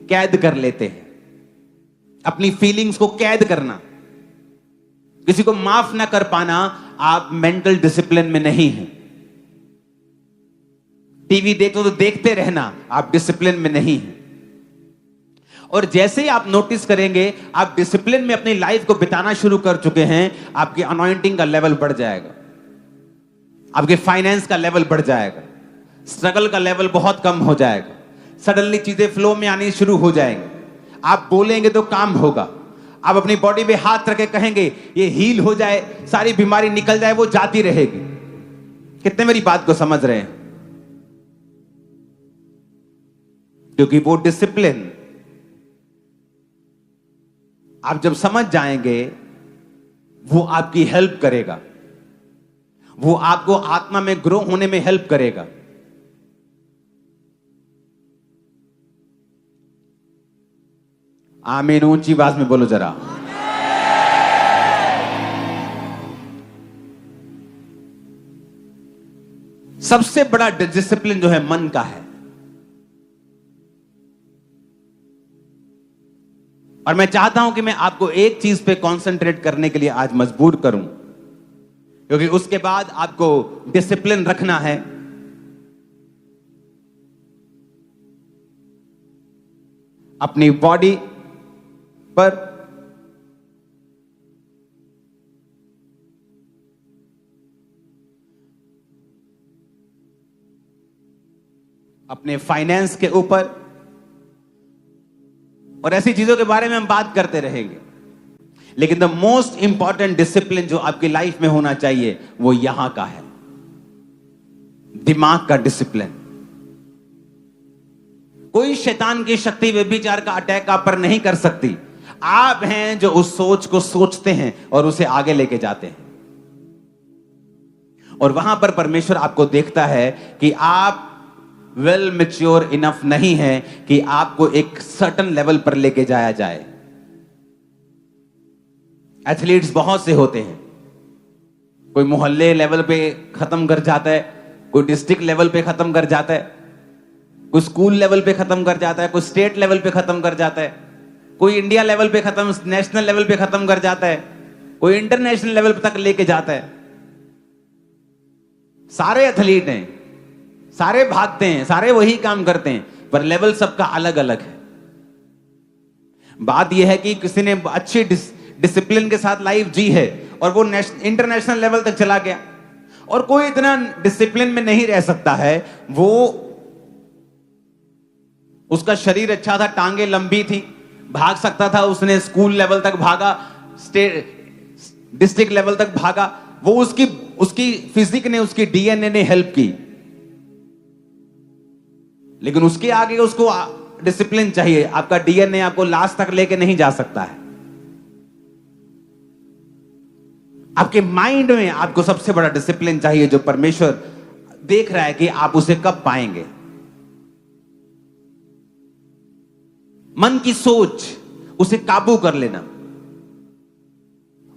S1: कैद कर लेते हैं। अपनी फीलिंग्स को कैद करना, किसी को माफ ना कर पाना, आप मेंटल डिसिप्लिन में नहीं हैं। टीवी देखो तो देखते रहना, आप डिसिप्लिन में नहीं हैं। और जैसे ही आप नोटिस करेंगे आप डिसिप्लिन में अपनी लाइफ को बिताना शुरू कर चुके हैं, आपकी अनॉइंटिंग का लेवल बढ़ जाएगा, आपके फाइनेंस का लेवल बढ़ जाएगा, स्ट्रगल का लेवल बहुत कम हो जाएगा, सडनली चीजें फ्लो में आनी शुरू हो जाएंगी। आप बोलेंगे तो काम होगा, आप अपनी बॉडी पे हाथ रख के कहेंगे ये हील हो जाए, सारी बीमारी निकल जाए, वो जाती रहेगी। कितने मेरी बात को समझ रहे हैं? क्योंकि वो डिसिप्लिन आप जब समझ जाएंगे वो आपकी हेल्प करेगा, वो आपको आत्मा में ग्रो होने में हेल्प करेगा। आमीन, ऊंची आवाज में बोलो जरा। सबसे बड़ा डिसिप्लिन जो है मन का है। और मैं चाहता हूं कि मैं आपको एक चीज पे कंसंट्रेट करने के लिए आज मजबूर करूं। क्योंकि उसके बाद आपको डिसिप्लिन रखना है। अपनी बॉडी पर, अपने फाइनेंस के ऊपर, और ऐसी चीजों के बारे में हम बात करते रहेंगे। लेकिन द मोस्ट इंपॉर्टेंट डिसिप्लिन जो आपकी लाइफ में होना चाहिए वो यहां का है, दिमाग का डिसिप्लिन। कोई शैतान की शक्ति व्यभिचार का अटैक आप पर नहीं कर सकती। आप हैं जो उस सोच को सोचते हैं और उसे आगे लेके जाते हैं, और वहां पर परमेश्वर आपको देखता है कि आप वेल मैच्योर इनफ नहीं है कि आपको एक सर्टेन लेवल पर लेके जाया जाए। एथलीट्स बहुत से होते हैं, कोई मोहल्ले लेवल पे खत्म कर जाता है, कोई डिस्ट्रिक्ट लेवल पे खत्म कर जाता है, कोई स्कूल लेवल पे खत्म कर जाता है, कोई स्टेट लेवल पे खत्म कर जाता है, कोई इंडिया लेवल पे खत्म, नेशनल लेवल पे खत्म कर जाता है, कोई इंटरनेशनल लेवल तक लेके जाता है। सारे एथलीट हैं, सारे भागते हैं, सारे वही काम करते हैं, पर लेवल सबका अलग अलग है। बात यह है कि किसी ने अच्छी डिसिप्लिन के साथ लाइफ जी है और वो इंटरनेशनल लेवल तक चला गया, और कोई इतना डिसिप्लिन में नहीं रह सकता है। वो उसका शरीर अच्छा था, टांगे लंबी थी, भाग सकता था, उसने स्कूल लेवल तक भागा, स्टेट डिस्ट्रिक्ट लेवल तक भागा, वो उसकी फिजिक ने, उसकी डीएनए ने हेल्प की, लेकिन उसके आगे उसको डिसिप्लिन चाहिए। आपका डीएनए आपको लास्ट तक लेके नहीं जा सकता है। आपके माइंड में आपको सबसे बड़ा डिसिप्लिन चाहिए, जो परमेश्वर देख रहा है कि आप उसे कब पाएंगे। मन की सोच, उसे काबू कर लेना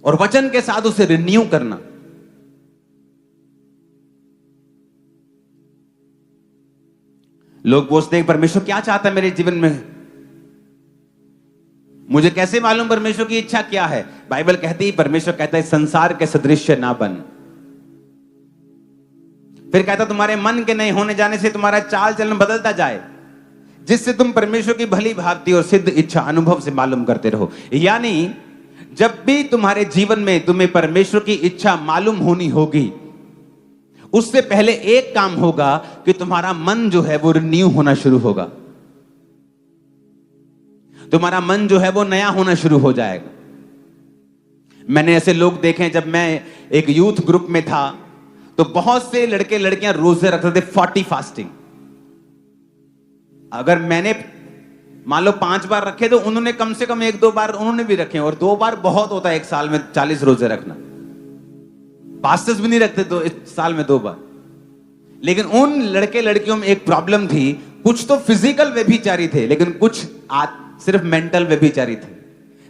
S1: और वचन के साथ उसे रिन्यू करना। लोग पूछते हैं परमेश्वर क्या चाहता है मेरे जीवन में, मुझे कैसे मालूम परमेश्वर की इच्छा क्या है। बाइबल कहती है, परमेश्वर कहता है संसार के सदृश ना बन। फिर कहता तुम्हारे मन के नहीं होने जाने से तुम्हारा चाल चलन बदलता जाए, जिससे तुम परमेश्वर की भली भांति और सिद्ध इच्छा अनुभव से मालूम करते रहो। यानी जब भी तुम्हारे जीवन में तुम्हें परमेश्वर की इच्छा मालूम होनी होगी, उससे पहले एक काम होगा कि तुम्हारा मन जो है वो रिन्यू होना शुरू होगा, तुम्हारा मन जो है वो नया होना शुरू हो जाएगा। मैंने ऐसे लोग देखे हैं, जब मैं एक यूथ ग्रुप में था तो बहुत से लड़के लड़कियां रोजे रखते थे, 40 फास्टिंग। अगर मैंने मान लो 5 बार रखे तो उन्होंने कम से कम 1-2 बार उन्होंने भी रखे, और 2 बार बहुत होता है एक साल में 40 रोजे रखना। पास्टर्स भी नहीं रखते तो इस साल में 2 बार। लेकिन उन लड़के लड़कियों में एक प्रॉब्लम थी, कुछ तो फिजिकल व्यभिचारी थे, लेकिन कुछ सिर्फ मेंटल व्यभिचारी थे,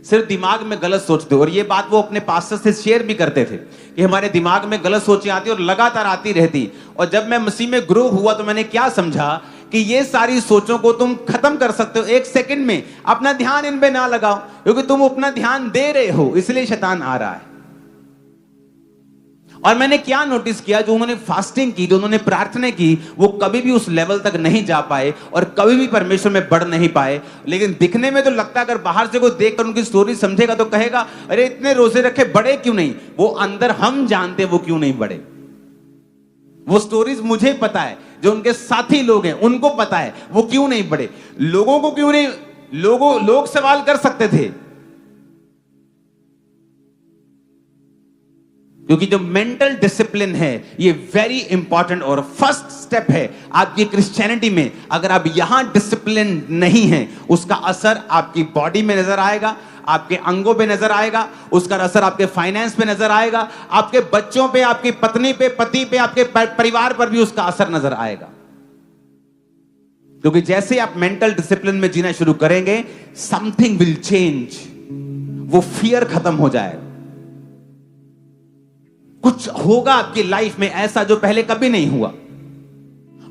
S1: सिर्फ दिमाग में गलत सोचते। और ये बात वो अपने पास्टर से शेयर भी करते थे कि हमारे दिमाग में गलत सोचें आती और लगातार आती रहती। और जब मैं मसीह में ग्रो हुआ तो मैंने क्या समझा कि ये सारी सोचों को तुम खत्म कर सकते हो 1 सेकंड में। अपना ध्यान इन पे ना लगाओ, क्योंकि तुम अपना ध्यान दे रहे हो, इसलिए शैतान आ रहा है। और मैंने क्या नोटिस किया, जो उन्होंने फास्टिंग की, जो उन्होंने प्रार्थना की, वो कभी भी उस लेवल तक नहीं जा पाए और कभी भी परमेश्वर में बढ़ नहीं पाए। लेकिन दिखने में तो लगता है, अगर बाहर से कोई देखकर उनकी स्टोरी समझेगा तो कहेगा अरे इतने रोजे रखे, बड़े क्यों नहीं। वो अंदर हम जानते वो क्यों नहीं बढ़े। वो स्टोरीज मुझे पता है, जो उनके साथी लोग हैं उनको पता है वो क्यों नहीं बढ़े। लोगों को क्यों नहीं, लोग सवाल कर सकते थे, क्योंकि जो मेंटल डिसिप्लिन है ये वेरी इंपॉर्टेंट और फर्स्ट स्टेप है आपकी क्रिश्चियनिटी में। अगर आप यहां डिसिप्लिन नहीं है, उसका असर आपकी बॉडी में नजर आएगा, आपके अंगों पे नजर आएगा, उसका असर आपके फाइनेंस पे नजर आएगा, आपके बच्चों पे, आपकी पत्नी पे, पति पे, आपके परिवार पर भी उसका असर नजर आएगा। क्योंकि जैसे आप मेंटल डिसिप्लिन में जीना शुरू करेंगे, समथिंग विल चेंज। वो फियर खत्म हो जाएगा, कुछ होगा आपकी लाइफ में ऐसा जो पहले कभी नहीं हुआ।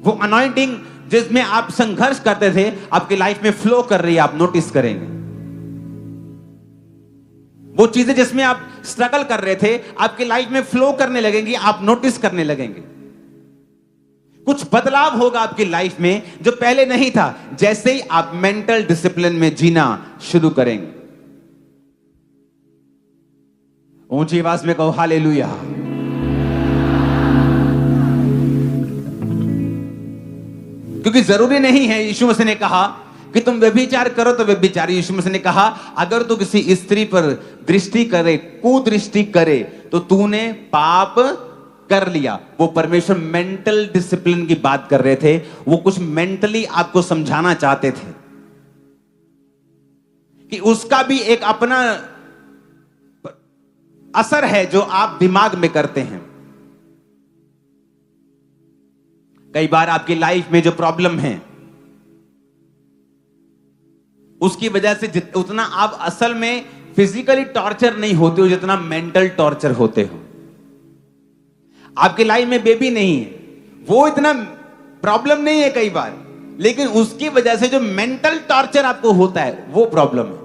S1: वो अनॉइंटिंग जिसमें आप संघर्ष करते थे, आपकी लाइफ में फ्लो कर रही है, आप नोटिस करेंगे। वो चीजें जिसमें आप स्ट्रगल कर रहे थे, आपकी लाइफ में फ्लो करने लगेंगी, आप नोटिस करने लगेंगे। कुछ बदलाव होगा आपकी लाइफ में जो पहले नहीं था, जैसे ही आप मेंटल डिसिप्लिन में जीना शुरू करेंगे। ऊंची आवाज में कहो हालेलुया। क्योंकि जरूरी नहीं है, यीशु मसीह ने कहा कि तुम व्यभिचार करो तो व्यभिचार। यीशु मसीह ने कहा अगर तू किसी स्त्री पर दृष्टि करे, कुदृष्टि करे, तो तूने पाप कर लिया। वो परमेश्वर मेंटल डिसिप्लिन की बात कर रहे थे। वो कुछ मेंटली आपको समझाना चाहते थे कि उसका भी एक अपना असर है जो आप दिमाग में करते हैं। कई बार आपकी लाइफ में जो प्रॉब्लम है उसकी वजह से उतना आप असल में फिजिकली टॉर्चर नहीं होते हो जितना मेंटल टॉर्चर होते हो। आपकी लाइफ में बेबी नहीं है, वो इतना प्रॉब्लम नहीं है कई बार, लेकिन उसकी वजह से जो मेंटल टॉर्चर आपको होता है वो प्रॉब्लम है।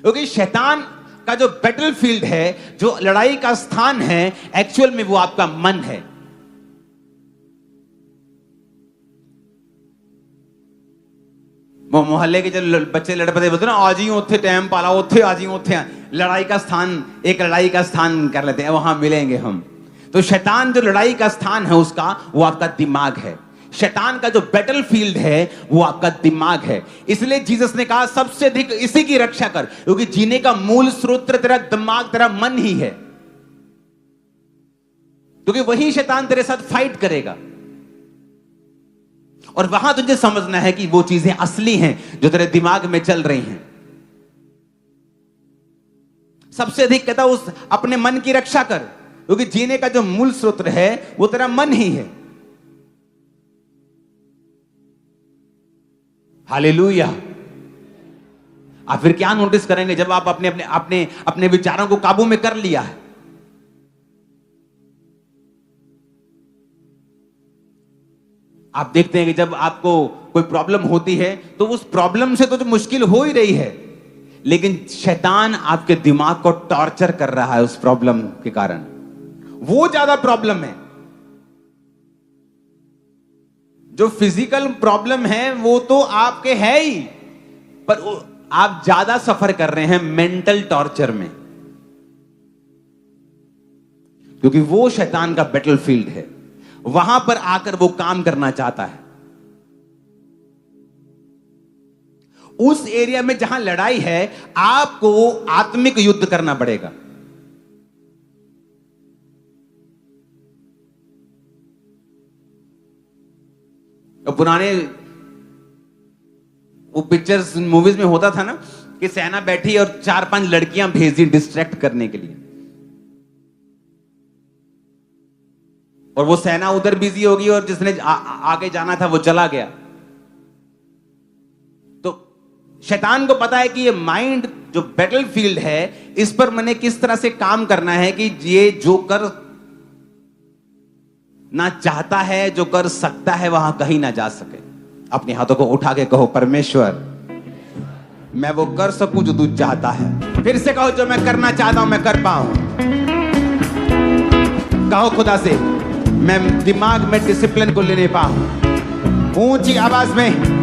S1: क्योंकि शैतान का जो बैटलफील्ड है, जो लड़ाई का स्थान है, एक्चुअल में वो आपका मन है। वो मोहल्ले के जो बच्चे लड़ पड़े बोलते ना, आज ही उठे टाइम पाला, उठे आज ही उठे, लड़ाई का स्थान, एक लड़ाई का स्थान कर लेते हैं, वहां मिलेंगे हम। तो शैतान जो लड़ाई का स्थान है उसका, वो आपका दिमाग है। शैतान का जो बैटलफील्ड है वो आपका दिमाग है। इसलिए जीसस ने कहा सबसे अधिक इसी की रक्षा कर, क्योंकि जीने का मूल स्रोत तेरा दिमाग, तेरा मन ही है। क्योंकि वही शैतान तेरे साथ फाइट करेगा। और वहां तुझे समझना है कि वो चीजें असली हैं जो तेरे दिमाग में चल रही हैं। सबसे अधिक कहता उस अपने मन की रक्षा कर, क्योंकि जीने का जो मूल स्रोत है वो तेरा मन ही है। हालेलुया। आप फिर क्या नोटिस करेंगे जब आप अपने अपने अपने अपने विचारों को काबू में कर लिया है। आप देखते हैं कि जब आपको कोई प्रॉब्लम होती है तो उस प्रॉब्लम से तो मुश्किल हो ही रही है, लेकिन शैतान आपके दिमाग को टॉर्चर कर रहा है उस प्रॉब्लम के कारण। वो ज्यादा प्रॉब्लम है। जो फिजिकल प्रॉब्लम है वो तो आपके है ही, पर आप ज्यादा सफर कर रहे हैं मेंटल टॉर्चर में, क्योंकि वो शैतान का बैटलफील्ड है। वहां पर आकर वो काम करना चाहता है। उस एरिया में जहां लड़ाई है, आपको आत्मिक युद्ध करना पड़ेगा। पुराने वो पिक्चर्स मूवीज में होता था ना कि सेना बैठी और 4-5 लड़कियां भेज दी डिस्ट्रैक्ट करने के लिए, और वो सेना उधर बिजी होगी और जिसने आगे जाना था वो चला गया। तो शैतान को पता है कि ये माइंड जो बैटलफील्ड है, इस पर मैंने किस तरह से काम करना है कि ये जो कर ना चाहता है, जो कर सकता है, वहां कहीं ना जा सके। अपने हाथों को उठा के कहो परमेश्वर मैं वो कर सकूं जो तू चाहता है। फिर से कहो जो मैं करना चाहता हूं मैं कर पाऊं। कहो खुदा से मैं दिमाग में डिसिप्लिन को लेने पाऊं। ऊंची आवाज में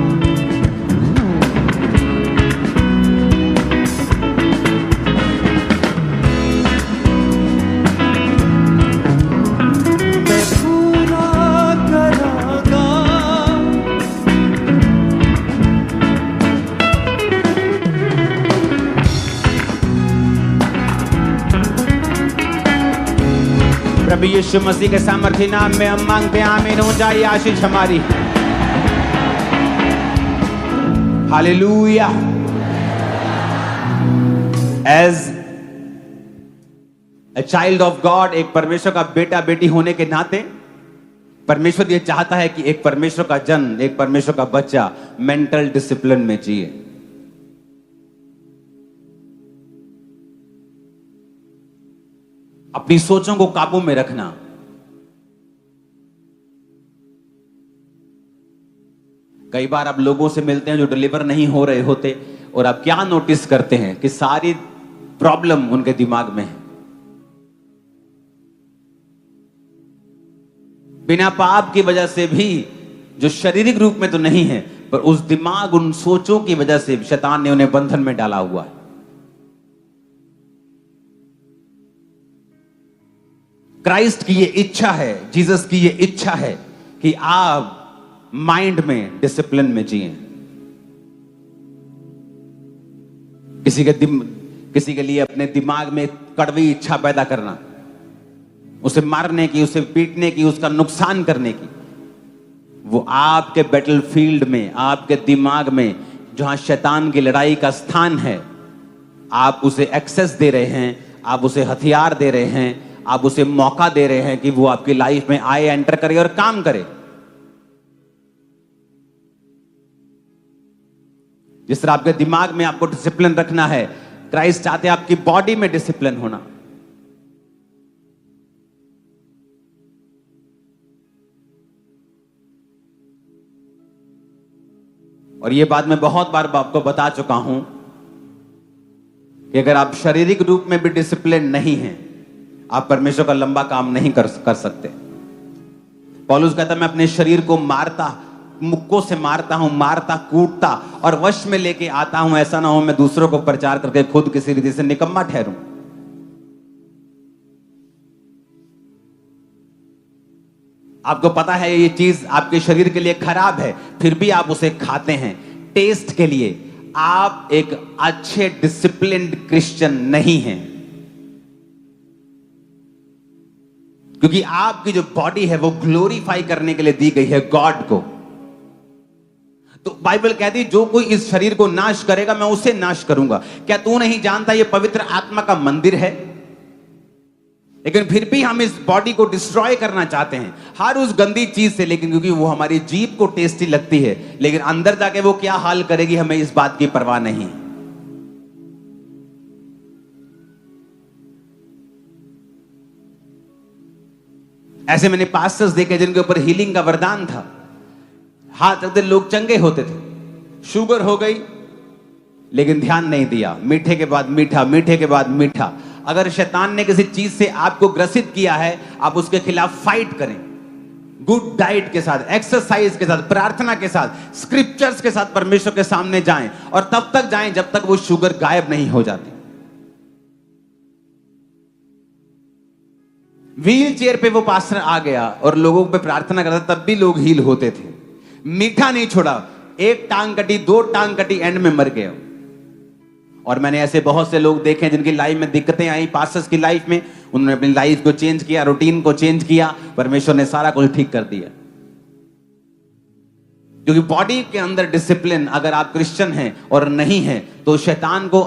S1: प्रभु यीशु मसीह के सामर्थ्य नाम में हम मांगते हैं, आमीन हो जाए आशीष हमारी। Hallelujah. As a child of God, एक परमेश्वर का बेटा बेटी होने के नाते परमेश्वर ये चाहता है कि एक परमेश्वर का जन, एक परमेश्वर का बच्चा मेंटल डिसिप्लिन में जिए। अपनी सोचों को काबू में रखना। कई बार आप लोगों से मिलते हैं जो डिलीवर नहीं हो रहे होते, और आप क्या नोटिस करते हैं कि सारी प्रॉब्लम उनके दिमाग में है। बिना पाप की वजह से भी, जो शारीरिक रूप में तो नहीं है, पर उस दिमाग, उन सोचों की वजह से शैतान ने उन्हें बंधन में डाला हुआ है। क्राइस्ट की ये इच्छा है, जीसस की ये इच्छा है कि आप माइंड में डिसिप्लिन में जिए। किसी के लिए अपने दिमाग में कड़वी इच्छा पैदा करना, उसे मारने की, उसे पीटने की, उसका नुकसान करने की, वो आपके बैटलफील्ड में, आपके दिमाग में जहां शैतान की लड़ाई का स्थान है, आप उसे एक्सेस दे रहे हैं, आप उसे हथियार दे रहे हैं, आप उसे मौका दे रहे हैं कि वो आपकी लाइफ में आए, एंटर करे और काम करे। जिस तरह आपके दिमाग में आपको डिसिप्लिन रखना है, क्राइस्ट चाहते हैं आपकी बॉडी में डिसिप्लिन होना। और ये बात मैं बहुत बार आपको बता चुका हूं कि अगर आप शारीरिक रूप में भी डिसिप्लिन नहीं हैं, आप परमेश्वर का लंबा काम नहीं कर सकते। पौलुस कहता, मैं अपने शरीर को मारता, मुक्कों से मारता हूं, मारता कूटता और वश में लेके आता हूं, ऐसा ना हो मैं दूसरों को प्रचार करके खुद किसी रीति से निकम्मा ठहरूं। आपको पता है ये चीज आपके शरीर के लिए खराब है, फिर भी आप उसे खाते हैं टेस्ट के लिए। आप एक अच्छे डिसिप्लिन्ड क्रिश्चियन नहीं हैं, क्योंकि आपकी जो बॉडी है वो ग्लोरीफाई करने के लिए दी गई है गॉड को। तो बाइबल कहती है, जो कोई इस शरीर को नाश करेगा मैं उसे नाश करूंगा। क्या तू नहीं जानता ये पवित्र आत्मा का मंदिर है? लेकिन फिर भी हम इस बॉडी को डिस्ट्रॉय करना चाहते हैं हर उस गंदी चीज से, लेकिन क्योंकि वो हमारी जीभ को टेस्टी लगती है, लेकिन अंदर जाके वो क्या हाल करेगी हमें इस बात की परवाह नहीं। ऐसे मैंने पास्टर्स देखे जिनके ऊपर हीलिंग का वरदान था, हाथ रखते लोग चंगे होते थे। शुगर हो गई लेकिन ध्यान नहीं दिया, मीठे के बाद मीठा, मीठे के बाद मीठा। अगर शैतान ने किसी चीज से आपको ग्रसित किया है, आप उसके खिलाफ फाइट करें, गुड डाइट के साथ, एक्सरसाइज के साथ, प्रार्थना के साथ, स्क्रिप्चर्स के साथ परमेश्वर के सामने जाएं, और तब तक जाएं जब तक वो शुगर गायब नहीं हो जाती। व्हील चेयर पे वो पास्टर आ गया और लोगों पे प्रार्थना करता, तब भी लोग हील होते थे। मीठा नहीं छोड़ा, एक टांग कटी, दो टांग कटी, एंड में मर गया। और मैंने ऐसे बहुत से लोग देखे जिनकी लाइफ में दिक्कतें आई, पास्टर्स की लाइफ में, उन्होंने अपनी लाइफ को चेंज किया, रूटीन को चेंज किया, परमेश्वर ने सारा कुछ ठीक कर दिया। क्योंकि बॉडी के अंदर डिसिप्लिन, अगर आप क्रिश्चियन हैं और नहीं हैं, तो शैतान को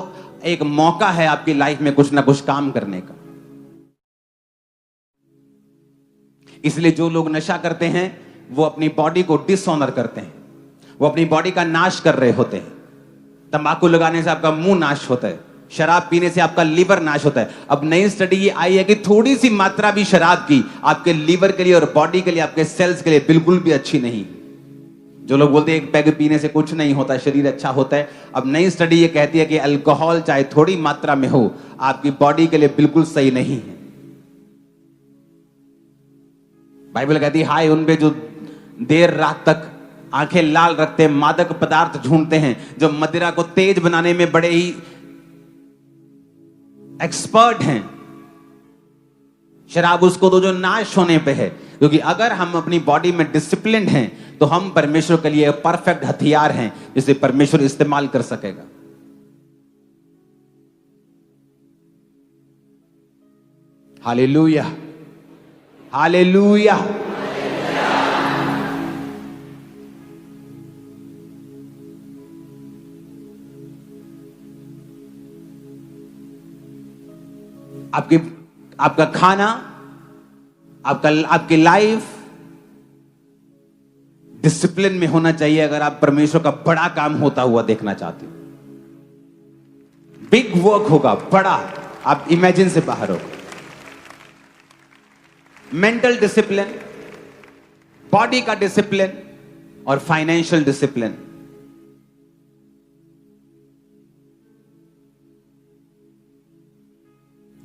S1: एक मौका है आपकी लाइफ में कुछ ना कुछ काम करने का। इसलिए जो लोग नशा करते हैं वो अपनी बॉडी को डिसऑनर करते हैं, वो अपनी बॉडी का नाश कर रहे होते हैं। तंबाकू लगाने से आपका मुंह नाश होता है, शराब पीने से आपका लीवर नाश होता है। अब नई स्टडी ये आई है कि थोड़ी सी मात्रा भी शराब की आपके लीवर के लिए और बॉडी के लिए, आपके सेल्स के लिए बिल्कुल भी अच्छी नहीं। जो लोग बोलते हैं एक पैग पीने से कुछ नहीं होता, शरीर अच्छा होता है, अब नई स्टडी ये कहती है कि अल्कोहल चाहे थोड़ी मात्रा में हो, आपकी बॉडी के लिए बिल्कुल सही नहीं है। बाइबल कहती है, हाय उन पे जो देर रात तक आंखें लाल रखते हैं, मादक पदार्थ ढूंढते हैं, जो मदिरा को तेज बनाने में बड़े ही एक्सपर्ट हैं। शराब उसको तो जो नाश होने पे है, क्योंकि अगर हम अपनी बॉडी में डिसिप्लिन्ड हैं तो हम परमेश्वर के लिए परफेक्ट हथियार हैं जिसे परमेश्वर इस्तेमाल कर सकेगा। Hallelujah, hallelujah. आपका खाना, आपकी लाइफ डिसिप्लिन में होना चाहिए अगर आप परमेश्वर का बड़ा काम होता हुआ देखना चाहते हो। बिग वर्क होगा, बड़ा, आप इमेजिन से बाहर होगा। मेंटल डिसिप्लिन, बॉडी का डिसिप्लिन और फाइनेंशियल डिसिप्लिन।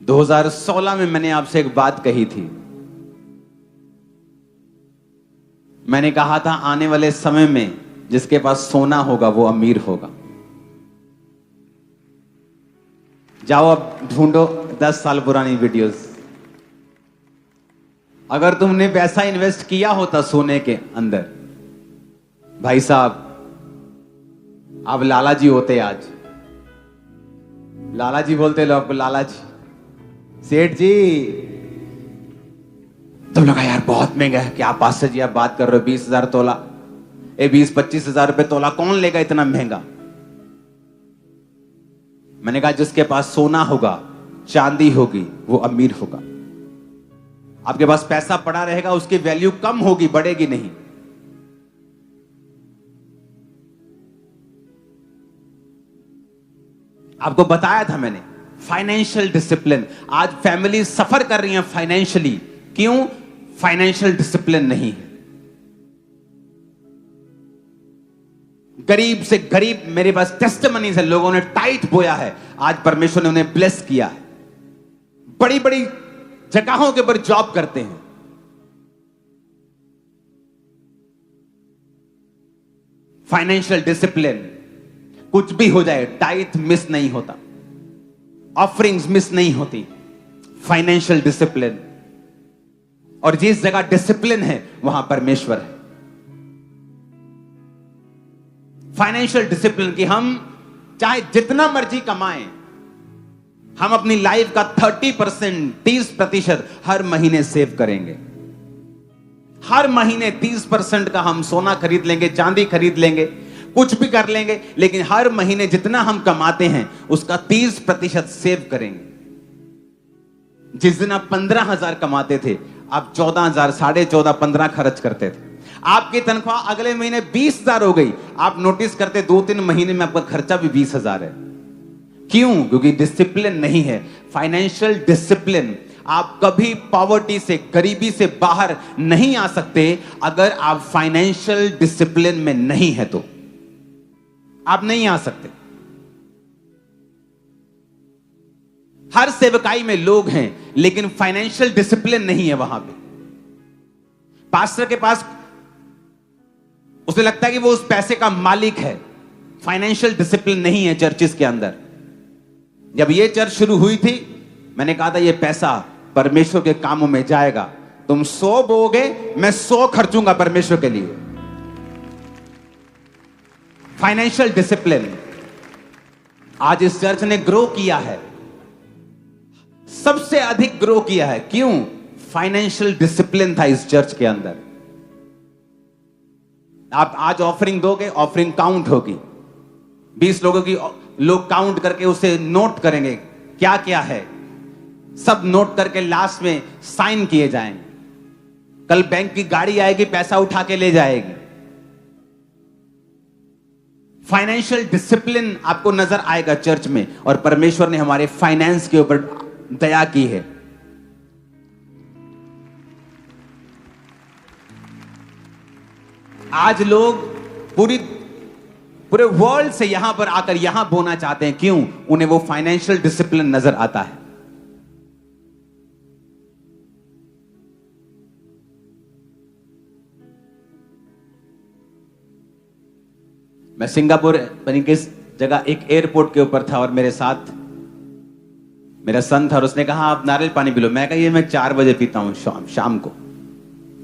S1: 2016 में मैंने आपसे एक बात कही थी। मैंने कहा था आने वाले समय में जिसके पास सोना होगा वो अमीर होगा। जाओ अब ढूंढो 10 साल पुरानी वीडियोस। अगर तुमने पैसा इन्वेस्ट किया होता सोने के अंदर, भाई साहब आप लाला जी होते आज। लाला जी बोलते लोग, लाला जी, सेठ जी। तुम लोग यार बहुत महंगा है। क्या पास्टर जी आप बात कर रहे हो, 20,000 तोला, 20-25 हजार रुपए तोला कौन लेगा इतना महंगा। मैंने कहा जिसके पास सोना होगा, चांदी होगी, वो अमीर होगा। आपके पास पैसा पड़ा रहेगा, उसकी वैल्यू कम होगी, बढ़ेगी नहीं। आपको बताया था मैंने, फाइनेंशियल डिसिप्लिन। आज फैमिली सफर कर रही है फाइनेंशियली। क्यों? फाइनेंशियल डिसिप्लिन नहीं है। गरीब से गरीब, मेरे पास टेस्टिमनीज है, लोगों ने टाइट बोया है, आज परमेश्वर ने उन्हें ब्लेस किया है। बड़ी बड़ी जगहों के ऊपर जॉब करते हैं। फाइनेंशियल डिसिप्लिन, कुछ भी हो जाए टाइट मिस नहीं होता, ऑफरिंग्स मिस नहीं होती। Financial discipline. और जिस जगह डिसिप्लिन है वहां परमेश्वर है। फाइनेंशियल डिसिप्लिन की हम चाहे जितना मर्जी कमाएं, हम अपनी लाइफ का 30%, 30% हर महीने सेव करेंगे। हर महीने 30% का हम सोना खरीद लेंगे, चांदी खरीद लेंगे, कुछ भी कर लेंगे, लेकिन हर महीने जितना हम कमाते हैं उसका 30% सेव करेंगे। जिस दिन आप 15,000 कमाते थे, आप 14,000, 14.5, 15 खर्च करते थे। आपकी तनख्वाह अगले महीने 20,000 हो गई, आप नोटिस करते 2-3 महीने में आपका खर्चा भी 20,000 है। क्यों? क्योंकि डिसिप्लिन नहीं है। Financial discipline. आप कभी पॉवर्टी से, गरीबी से बाहर नहीं आ सकते अगर आप फाइनेंशियल डिसिप्लिन में नहीं है तो आप नहीं आ सकते। हर सेवकाई में लोग हैं लेकिन फाइनेंशियल डिसिप्लिन नहीं है वहां पे। पास्टर के पास उसे लगता है कि वो उस पैसे का मालिक है। फाइनेंशियल डिसिप्लिन नहीं है चर्चिस के अंदर। जब ये चर्च शुरू हुई थी, मैंने कहा था ये पैसा परमेश्वर के कामों में जाएगा। तुम 100 बोगे, मैं 100 खर्चूंगा परमेश्वर के लिए। Financial discipline. आज इस चर्च ने ग्रो किया है, सबसे अधिक ग्रो किया है। क्यों? फाइनेंशियल डिसिप्लिन था इस चर्च के अंदर। आप आज ऑफरिंग दोगे, ऑफरिंग काउंट होगी। 20 लोगों की लोग काउंट करके उसे नोट करेंगे क्या क्या है, सब नोट करके लास्ट में साइन किए जाएंगे। कल बैंक की गाड़ी आएगी, पैसा उठा के ले जाएगी। फाइनेंशियल डिसिप्लिन आपको नजर आएगा चर्च में। और परमेश्वर ने हमारे फाइनेंस के ऊपर दया की है। आज लोग पूरे वर्ल्ड से यहां पर आकर यहां बोना चाहते हैं। क्यों? उन्हें वो फाइनेंशियल डिसिप्लिन नजर आता है। मैं सिंगापुर बनी किस जगह एक एयरपोर्ट के ऊपर था और मेरे साथ मेरा सन था और उसने कहा आप नारियल पानी पी लो। मैं कहा ये मैं 4 बजे पीता हूं शाम को।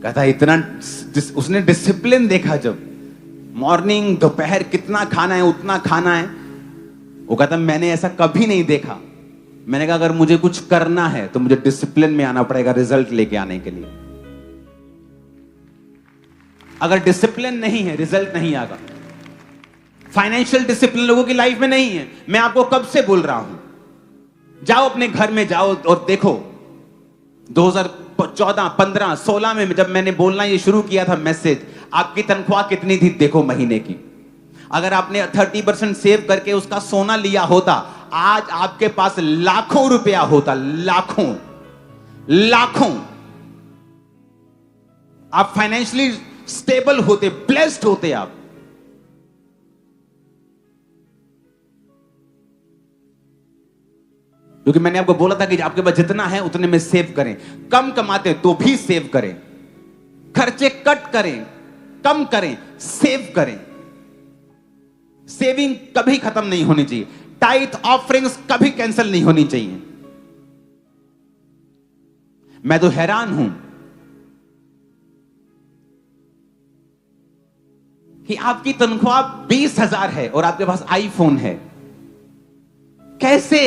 S1: कहता इतना, उसने डिसिप्लिन देखा। जब मॉर्निंग दोपहर कितना खाना है उतना खाना है। वो कहता मैंने ऐसा कभी नहीं देखा। मैंने कहा अगर मुझे कुछ करना है तो मुझे डिसिप्लिन में आना पड़ेगा रिजल्ट लेके आने के लिए। अगर डिसिप्लिन नहीं है रिजल्ट नहीं आएगा। फाइनेंशियल डिसिप्लिन लोगों की लाइफ में नहीं है। मैं आपको कब से बोल रहा हूं, जाओ अपने घर में जाओ और देखो। 2014, 15, 16 में जब मैंने बोलना ये शुरू किया था मैसेज, आपकी तनख्वाह कितनी थी देखो महीने की। अगर आपने 30% सेव करके उसका सोना लिया होता, आज आपके पास लाखों रुपया होता। लाखों लाखों। आप फाइनेंशियली स्टेबल होते, ब्लेस्ड होते आप। क्योंकि मैंने आपको बोला था कि आपके पास जितना है उतने में सेव करें। कम कमाते हैं तो भी सेव करें, खर्चे कट करें, कम करें, सेव करें। सेविंग कभी खत्म नहीं होनी चाहिए। टाइथ ऑफरिंग्स कभी कैंसिल नहीं होनी चाहिए। मैं तो हैरान हूं कि आपकी तनख्वाह 20,000 है और आपके पास आईफोन है। कैसे?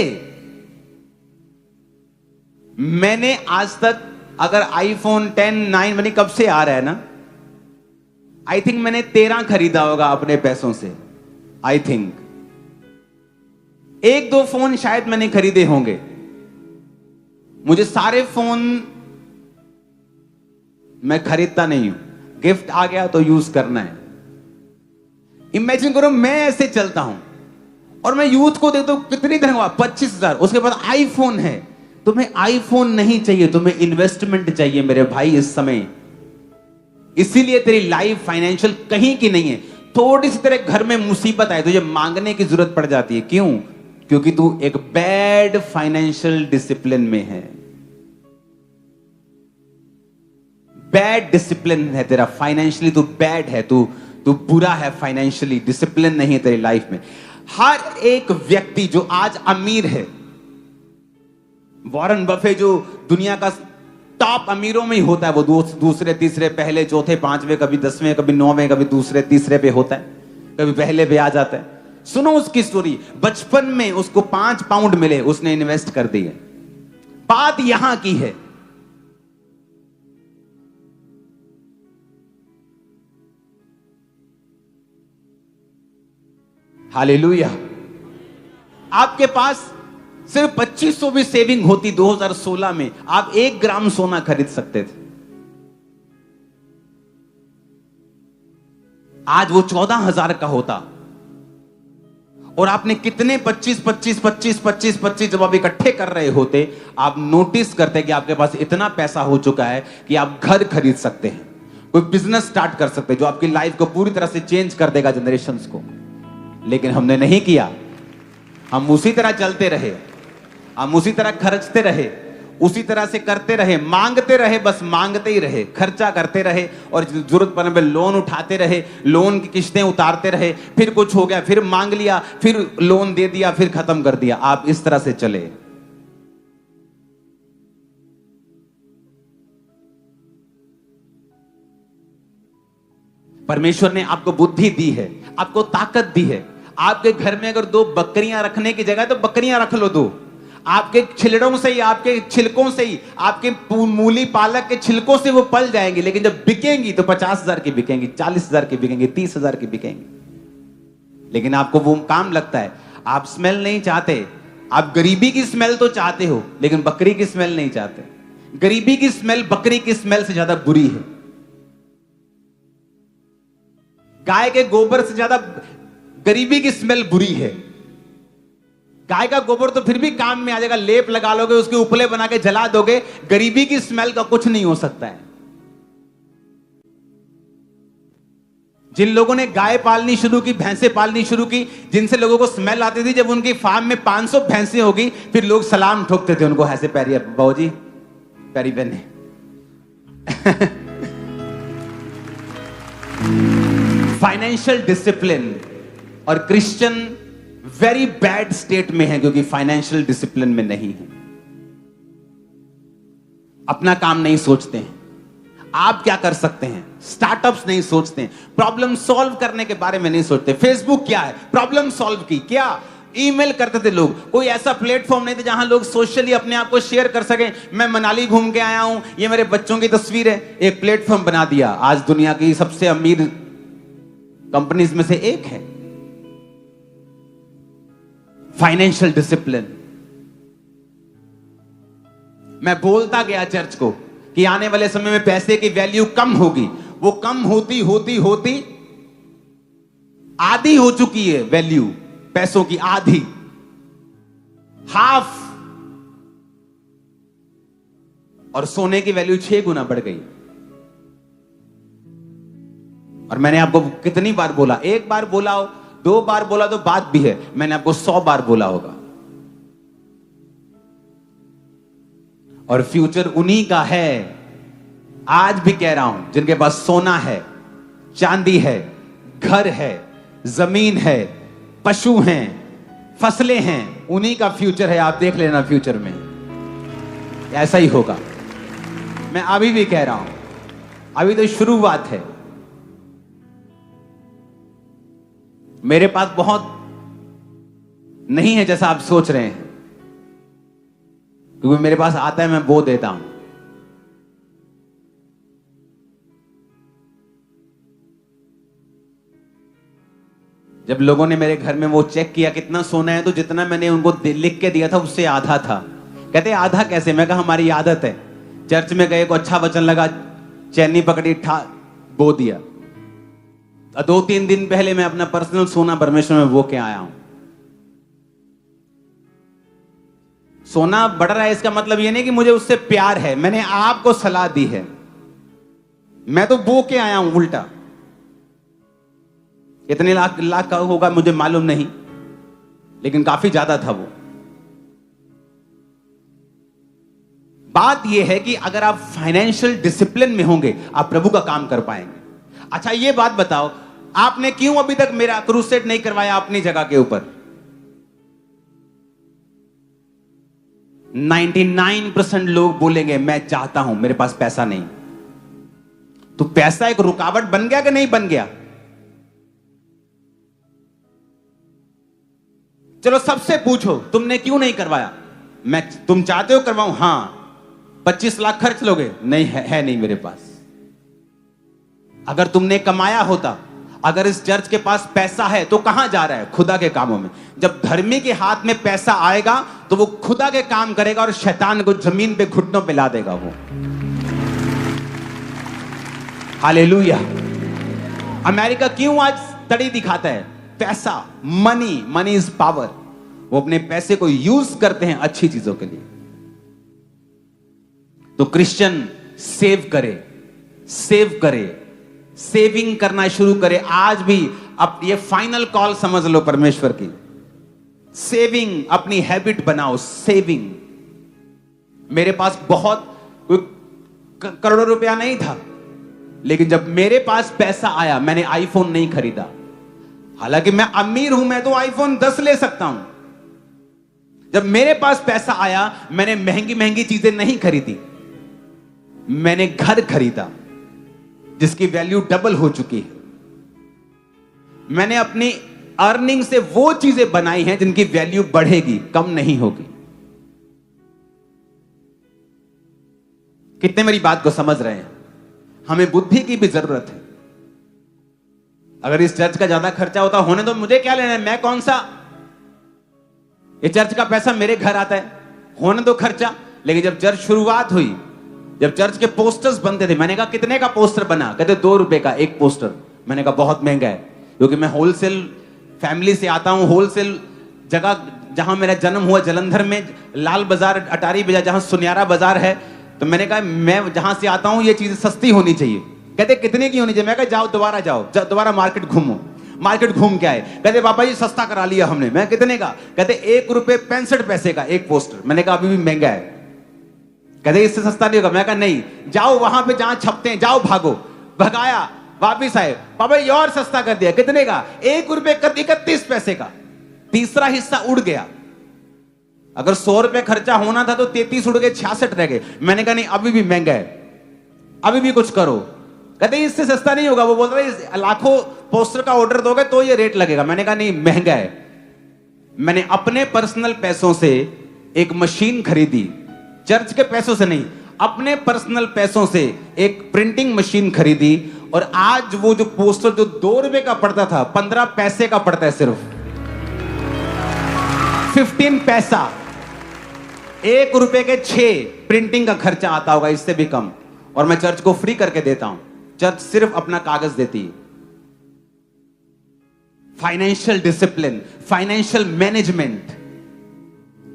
S1: मैंने आज तक अगर आईफोन 10, 9 मैंने कब से आ रहा है ना, आई थिंक मैंने 13 खरीदा होगा अपने पैसों से। आई थिंक 1-2 फोन शायद मैंने खरीदे होंगे। मुझे सारे फोन मैं खरीदता नहीं हूं, गिफ्ट आ गया तो यूज करना है। इमेजिन करो मैं ऐसे चलता हूं और मैं यूथ को देखता हूं, कितनी तनख्वाह 25,000, उसके बाद आईफोन है। तुम्हें आईफोन नहीं चाहिए, तुम्हें इन्वेस्टमेंट चाहिए मेरे भाई इस समय। इसीलिए तेरी लाइफ फाइनेंशियल कहीं की नहीं है। थोड़ी सी तेरे घर में मुसीबत आए तुझे मांगने की जरूरत पड़ जाती है। क्यों? क्योंकि तू एक बैड फाइनेंशियल डिसिप्लिन में है। बैड डिसिप्लिन है तेरा, फाइनेंशियली तू बैड है, तू बुरा है फाइनेंशियली, डिसिप्लिन नहीं है तेरी लाइफ में। हर एक व्यक्ति जो आज अमीर है, वॉरेन बफे जो दुनिया का टॉप अमीरों में ही होता है, वो दूसरे, तीसरे, पहले, चौथे, पांचवें, कभी 10वें, कभी 9वें, कभी दूसरे, तीसरे पे होता है, कभी पहले पे आ जाता है। सुनो उसकी स्टोरी। बचपन में उसको 5 पाउंड मिले, उसने इन्वेस्ट कर दिए। बात यहां की है, हालेलुया। आपके पास सिर्फ 2500 भी सेविंग होती 2016 में, आप 1 ग्राम सोना खरीद सकते थे। आज वो 14,000 का होता। और आपने कितने 25 जब आप इकट्ठे कर रहे होते, आप नोटिस करते कि आपके पास इतना पैसा हो चुका है कि आप घर खरीद सकते हैं, कोई बिजनेस स्टार्ट कर सकते हैं जो आपकी लाइफ को पूरी तरह से चेंज कर देगा, जनरेशंस को। लेकिन हमने नहीं किया। हम उसी तरह चलते रहे, हम उसी तरह खर्चते रहे, उसी तरह से करते रहे, मांगते रहे, बस मांगते ही रहे, खर्चा करते रहे और जरूरत पड़ने पे लोन उठाते रहे, लोन की किस्तें उतारते रहे, फिर कुछ हो गया, फिर मांग लिया, फिर लोन दे दिया, फिर खत्म कर दिया। आप इस तरह से चले। परमेश्वर ने आपको बुद्धि दी है, आपको ताकत दी है। आपके घर में अगर 2 बकरियां रखने की जगह तो बकरियां रख लो 2। आपके छिलड़ों से ही, आपके छिलकों से ही, आपके मूली पालक के छिलकों से वो पल जाएंगी, लेकिन जब बिकेंगी तो 50,000 की बिकेंगी, 40,000 की बिकेंगी, 30,000 की बिकेंगी। लेकिन आपको वो काम लगता है, आप स्मेल नहीं चाहते। आप गरीबी की स्मेल तो चाहते हो, लेकिन बकरी की स्मेल नहीं चाहते। गरीबी की स्मेल बकरी की स्मेल से ज्यादा बुरी है। गाय के गोबर से ज्यादा गरीबी की स्मेल बुरी है। गाय का गोबर तो फिर भी काम में आ जाएगा, लेप लगा लोगे, उसके उपले बना के जला दोगे। गरीबी की स्मेल का कुछ नहीं हो सकता है। जिन लोगों ने गाय पालनी शुरू की, भैंसें पालनी शुरू की, जिनसे लोगों को स्मेल आती थी, जब उनकी फार्म में 500 भैंसें होगी, फिर लोग सलाम ठोकते थे उनको, ऐसे पैरी, बाबू जी पैरी बहने। फाइनेंशियल डिसिप्लिन और क्रिश्चियन वेरी बैड स्टेट में है, क्योंकि फाइनेंशियल डिसिप्लिन में नहीं है। अपना काम नहीं सोचते हैं, आप क्या कर सकते हैं, स्टार्टअप्स नहीं सोचते हैं, प्रॉब्लम सॉल्व करने के बारे में नहीं सोचते। फेसबुक क्या है, प्रॉब्लम सॉल्व की। क्या ईमेल करते थे लोग, कोई ऐसा प्लेटफॉर्म नहीं था जहां लोग सोशली अपने आप को शेयर कर सके। मैं मनाली घूम के आया हूं, ये मेरे बच्चों की तस्वीर है, एक प्लेटफॉर्म बना दिया। आज दुनिया की सबसे अमीर कंपनीज में से एक है। Financial discipline. मैं बोलता गया चर्च को कि आने वाले समय में पैसे की वैल्यू कम होगी। वो कम होती होती होती आधी हो चुकी है वैल्यू, पैसों की आधी, हाफ। और सोने की वैल्यू 6 गुना बढ़ गई। और मैंने आपको कितनी बार बोला, 1 बार बोला हो, 2 बार बोला तो बात भी है, मैंने आपको 100 बार बोला होगा। और फ्यूचर उन्हीं का है। आज भी कह रहा हूं, जिनके पास सोना है, चांदी है, घर है, जमीन है, पशु हैं, फसलें हैं, उन्हीं का फ्यूचर है। आप देख लेना, फ्यूचर में ऐसा ही होगा। मैं अभी भी कह रहा हूं, अभी तो शुरुआत है। मेरे पास बहुत नहीं है जैसा आप सोच रहे हैं, क्योंकि मेरे पास आता है, मैं बो देता हूं। जब लोगों ने मेरे घर में वो चेक किया कितना सोना है, तो जितना मैंने उनको लिख के दिया था उससे आधा था। कहते आधा कैसे? मैं कहा हमारी आदत है, चर्च में गए को अच्छा वचन लगा, चैनी पकड़ी, ठा बो दिया। 2-3 दिन पहले मैं अपना पर्सनल सोना परमेश्वर में वो के आया हूं। सोना बढ़ रहा है, इसका मतलब ये नहीं कि मुझे उससे प्यार है, मैंने आपको सलाह दी है। मैं तो बो के आया हूं उल्टा। कितने लाख का होगा मुझे मालूम नहीं, लेकिन काफी ज्यादा था वो। बात यह है कि अगर आप फाइनेंशियल डिसिप्लिन में होंगे, आप प्रभु का काम कर पाएंगे। अच्छा, ये बात बताओ, आपने क्यों अभी तक मेरा क्रूसेड नहीं करवाया अपनी जगह के ऊपर? 99% लोग बोलेंगे मैं चाहता हूं, मेरे पास पैसा नहीं। तो पैसा एक रुकावट बन गया कि नहीं बन गया? चलो सबसे पूछो, तुमने क्यों नहीं करवाया? तुम चाहते हो करवाऊं? हां। 25 लाख खर्च लोगे? नहीं है नहीं मेरे पास। अगर तुमने कमाया होता, अगर इस चर्च के पास पैसा है, तो कहां जा रहा है? खुदा के कामों में। जब धर्मी के हाथ में पैसा आएगा तो वो खुदा के काम करेगा और शैतान को जमीन पे घुटनों पे ला देगा वो। हालेलुया। अमेरिका क्यों आज तड़ी दिखाता है? पैसा, मनी इज पावर। वो अपने पैसे को यूज करते हैं अच्छी चीजों के लिए। तो क्रिश्चियन सेव करे, सेविंग करना शुरू करे। आज भी अब ये फाइनल कॉल समझ लो परमेश्वर की। सेविंग अपनी हैबिट बनाओ, सेविंग। मेरे पास बहुत कोई करोड़ों रुपया नहीं था, लेकिन जब मेरे पास पैसा आया, मैंने आईफोन नहीं खरीदा। हालांकि मैं अमीर हूं, मैं तो आईफोन 10 ले सकता हूं। जब मेरे पास पैसा आया, मैंने महंगी महंगी चीजें नहीं खरीदी, मैंने घर खरीदा जिसकी वैल्यू डबल हो चुकी है। मैंने अपनी अर्निंग से वो चीजें बनाई हैं जिनकी वैल्यू बढ़ेगी, कम नहीं होगी। कितने मेरी बात को समझ रहे हैं? हमें बुद्धि की भी जरूरत है। अगर इस चर्च का ज्यादा खर्चा होता, होने तो मुझे क्या लेना है? मैं कौन सा, ये चर्च का पैसा मेरे घर आता है, होने दो खर्चा। लेकिन जब चर्च शुरुआत हुई, जब चर्च के पोस्टर्स बनते थे, मैंने कहा कितने का पोस्टर बना? कहते 2 रुपए का एक पोस्टर। मैंने कहा बहुत महंगा है, क्योंकि मैं होलसेल फैमिली से आता हूं। होलसेल जगह जहां मेरा जन्म हुआ, जलंधर में लाल बाजार, अटारी बाजार, जहां सुनियारा बाजार है। तो मैंने कहा मैं जहां से आता हूं ये चीजें सस्ती होनी चाहिए। कहते कितने की होनी चाहिए? मैं कहा जाओ दोबारा मार्केट घूमो। मार्केट घूम के आए, कहते पापा जी सस्ता करा लिया हमने। मैं कितने का? कहते 1 रुपए 65 पैसे का एक पोस्टर। मैंने कहा अभी भी महंगा है। कहते इससे सस्ता नहीं होगा। मैं कहा नहीं, जाओ वहां पे जहां छपते हैं, जाओ भागो। भगाया, वापिस आए, पापा ये और सस्ता कर दिया। कितने का? 1 रुपए 31 पैसे का। तीसरा हिस्सा उड़ गया। अगर 100 रुपए खर्चा होना था तो 33 उड़ गए, 66 रह गए। मैंने कहा नहीं, अभी भी महंगा है, अभी भी कुछ करो। कहते इससे सस्ता नहीं होगा। वो बोल रहे लाखों पोस्टर का ऑर्डर दोगे तो ये रेट लगेगा। मैंने कहा नहीं, महंगा है। मैंने अपने पर्सनल पैसों से एक मशीन खरीदी, चर्च के पैसों से नहीं, अपने पर्सनल पैसों से एक प्रिंटिंग मशीन खरीदी। और आज वो जो पोस्टर जो 2 रुपए का पड़ता था, 15 पैसे का पड़ता है, सिर्फ 15 पैसा। 1 रुपए के 6 प्रिंटिंग का खर्चा आता होगा, इससे भी कम। और मैं चर्च को फ्री करके देता हूं। चर्च सिर्फ अपना कागज देती है। फाइनेंशियल डिसिप्लिन, फाइनेंशियल मैनेजमेंट,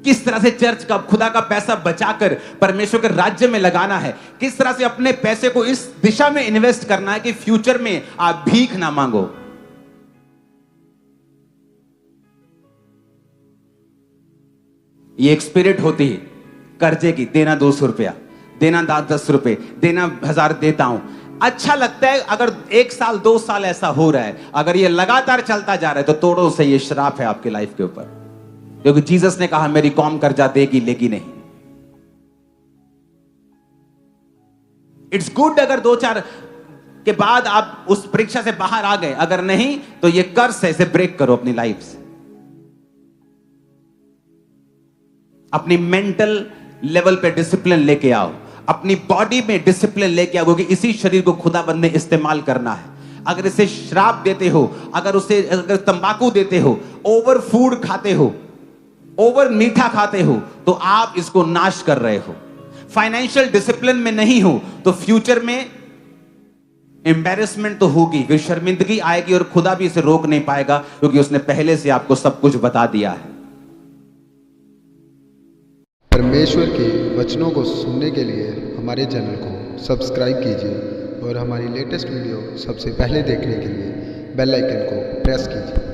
S1: किस तरह से चर्च का, खुदा का पैसा बचाकर परमेश्वर के राज्य में लगाना है, किस तरह से अपने पैसे को इस दिशा में इन्वेस्ट करना है कि फ्यूचर में आप भीख ना मांगो। ये एक स्पिरिट होती है। कर्जे की, देना 200 रुपया, देना 10 रुपए, देना 1000 देता हूं। अच्छा लगता है अगर 1 साल 2 साल ऐसा हो रहा है, अगर ये लगातार चलता जा रहा है तो तोड़ो उसे, ये श्राप है आपकी लाइफ के ऊपर। क्योंकि जीसस ने कहा मेरी कौम कर्जा देगी लेगी नहीं। इट्स गुड अगर 2-4 के बाद आप उस परीक्षा से बाहर आ गए, अगर नहीं तो ये कर्ज है, इसे ब्रेक करो अपनी लाइफ से। अपनी मेंटल लेवल पे डिसिप्लिन लेके आओ, अपनी बॉडी में डिसिप्लिन लेके आओ, क्योंकि इसी शरीर को खुदाबंद ने इस्तेमाल करना है। अगर इसे श्राप देते हो, अगर तंबाकू देते हो, ओवर फूड खाते हो, ओवर मीठा खाते हो, तो आप इसको नाश कर रहे हो। फाइनेंशियल डिसिप्लिन में नहीं हो तो फ्यूचर में एम्बैरेसमेंट तो होगी, फिर शर्मिंदगी आएगी और खुदा भी इसे रोक नहीं पाएगा, क्योंकि उसने पहले से आपको सब कुछ बता दिया है।
S2: परमेश्वर के वचनों को सुनने के लिए हमारे चैनल को सब्सक्राइब कीजिए और हमारी लेटेस्ट वीडियो सबसे पहले देखने के लिए बेल आइकन को प्रेस कीजिए।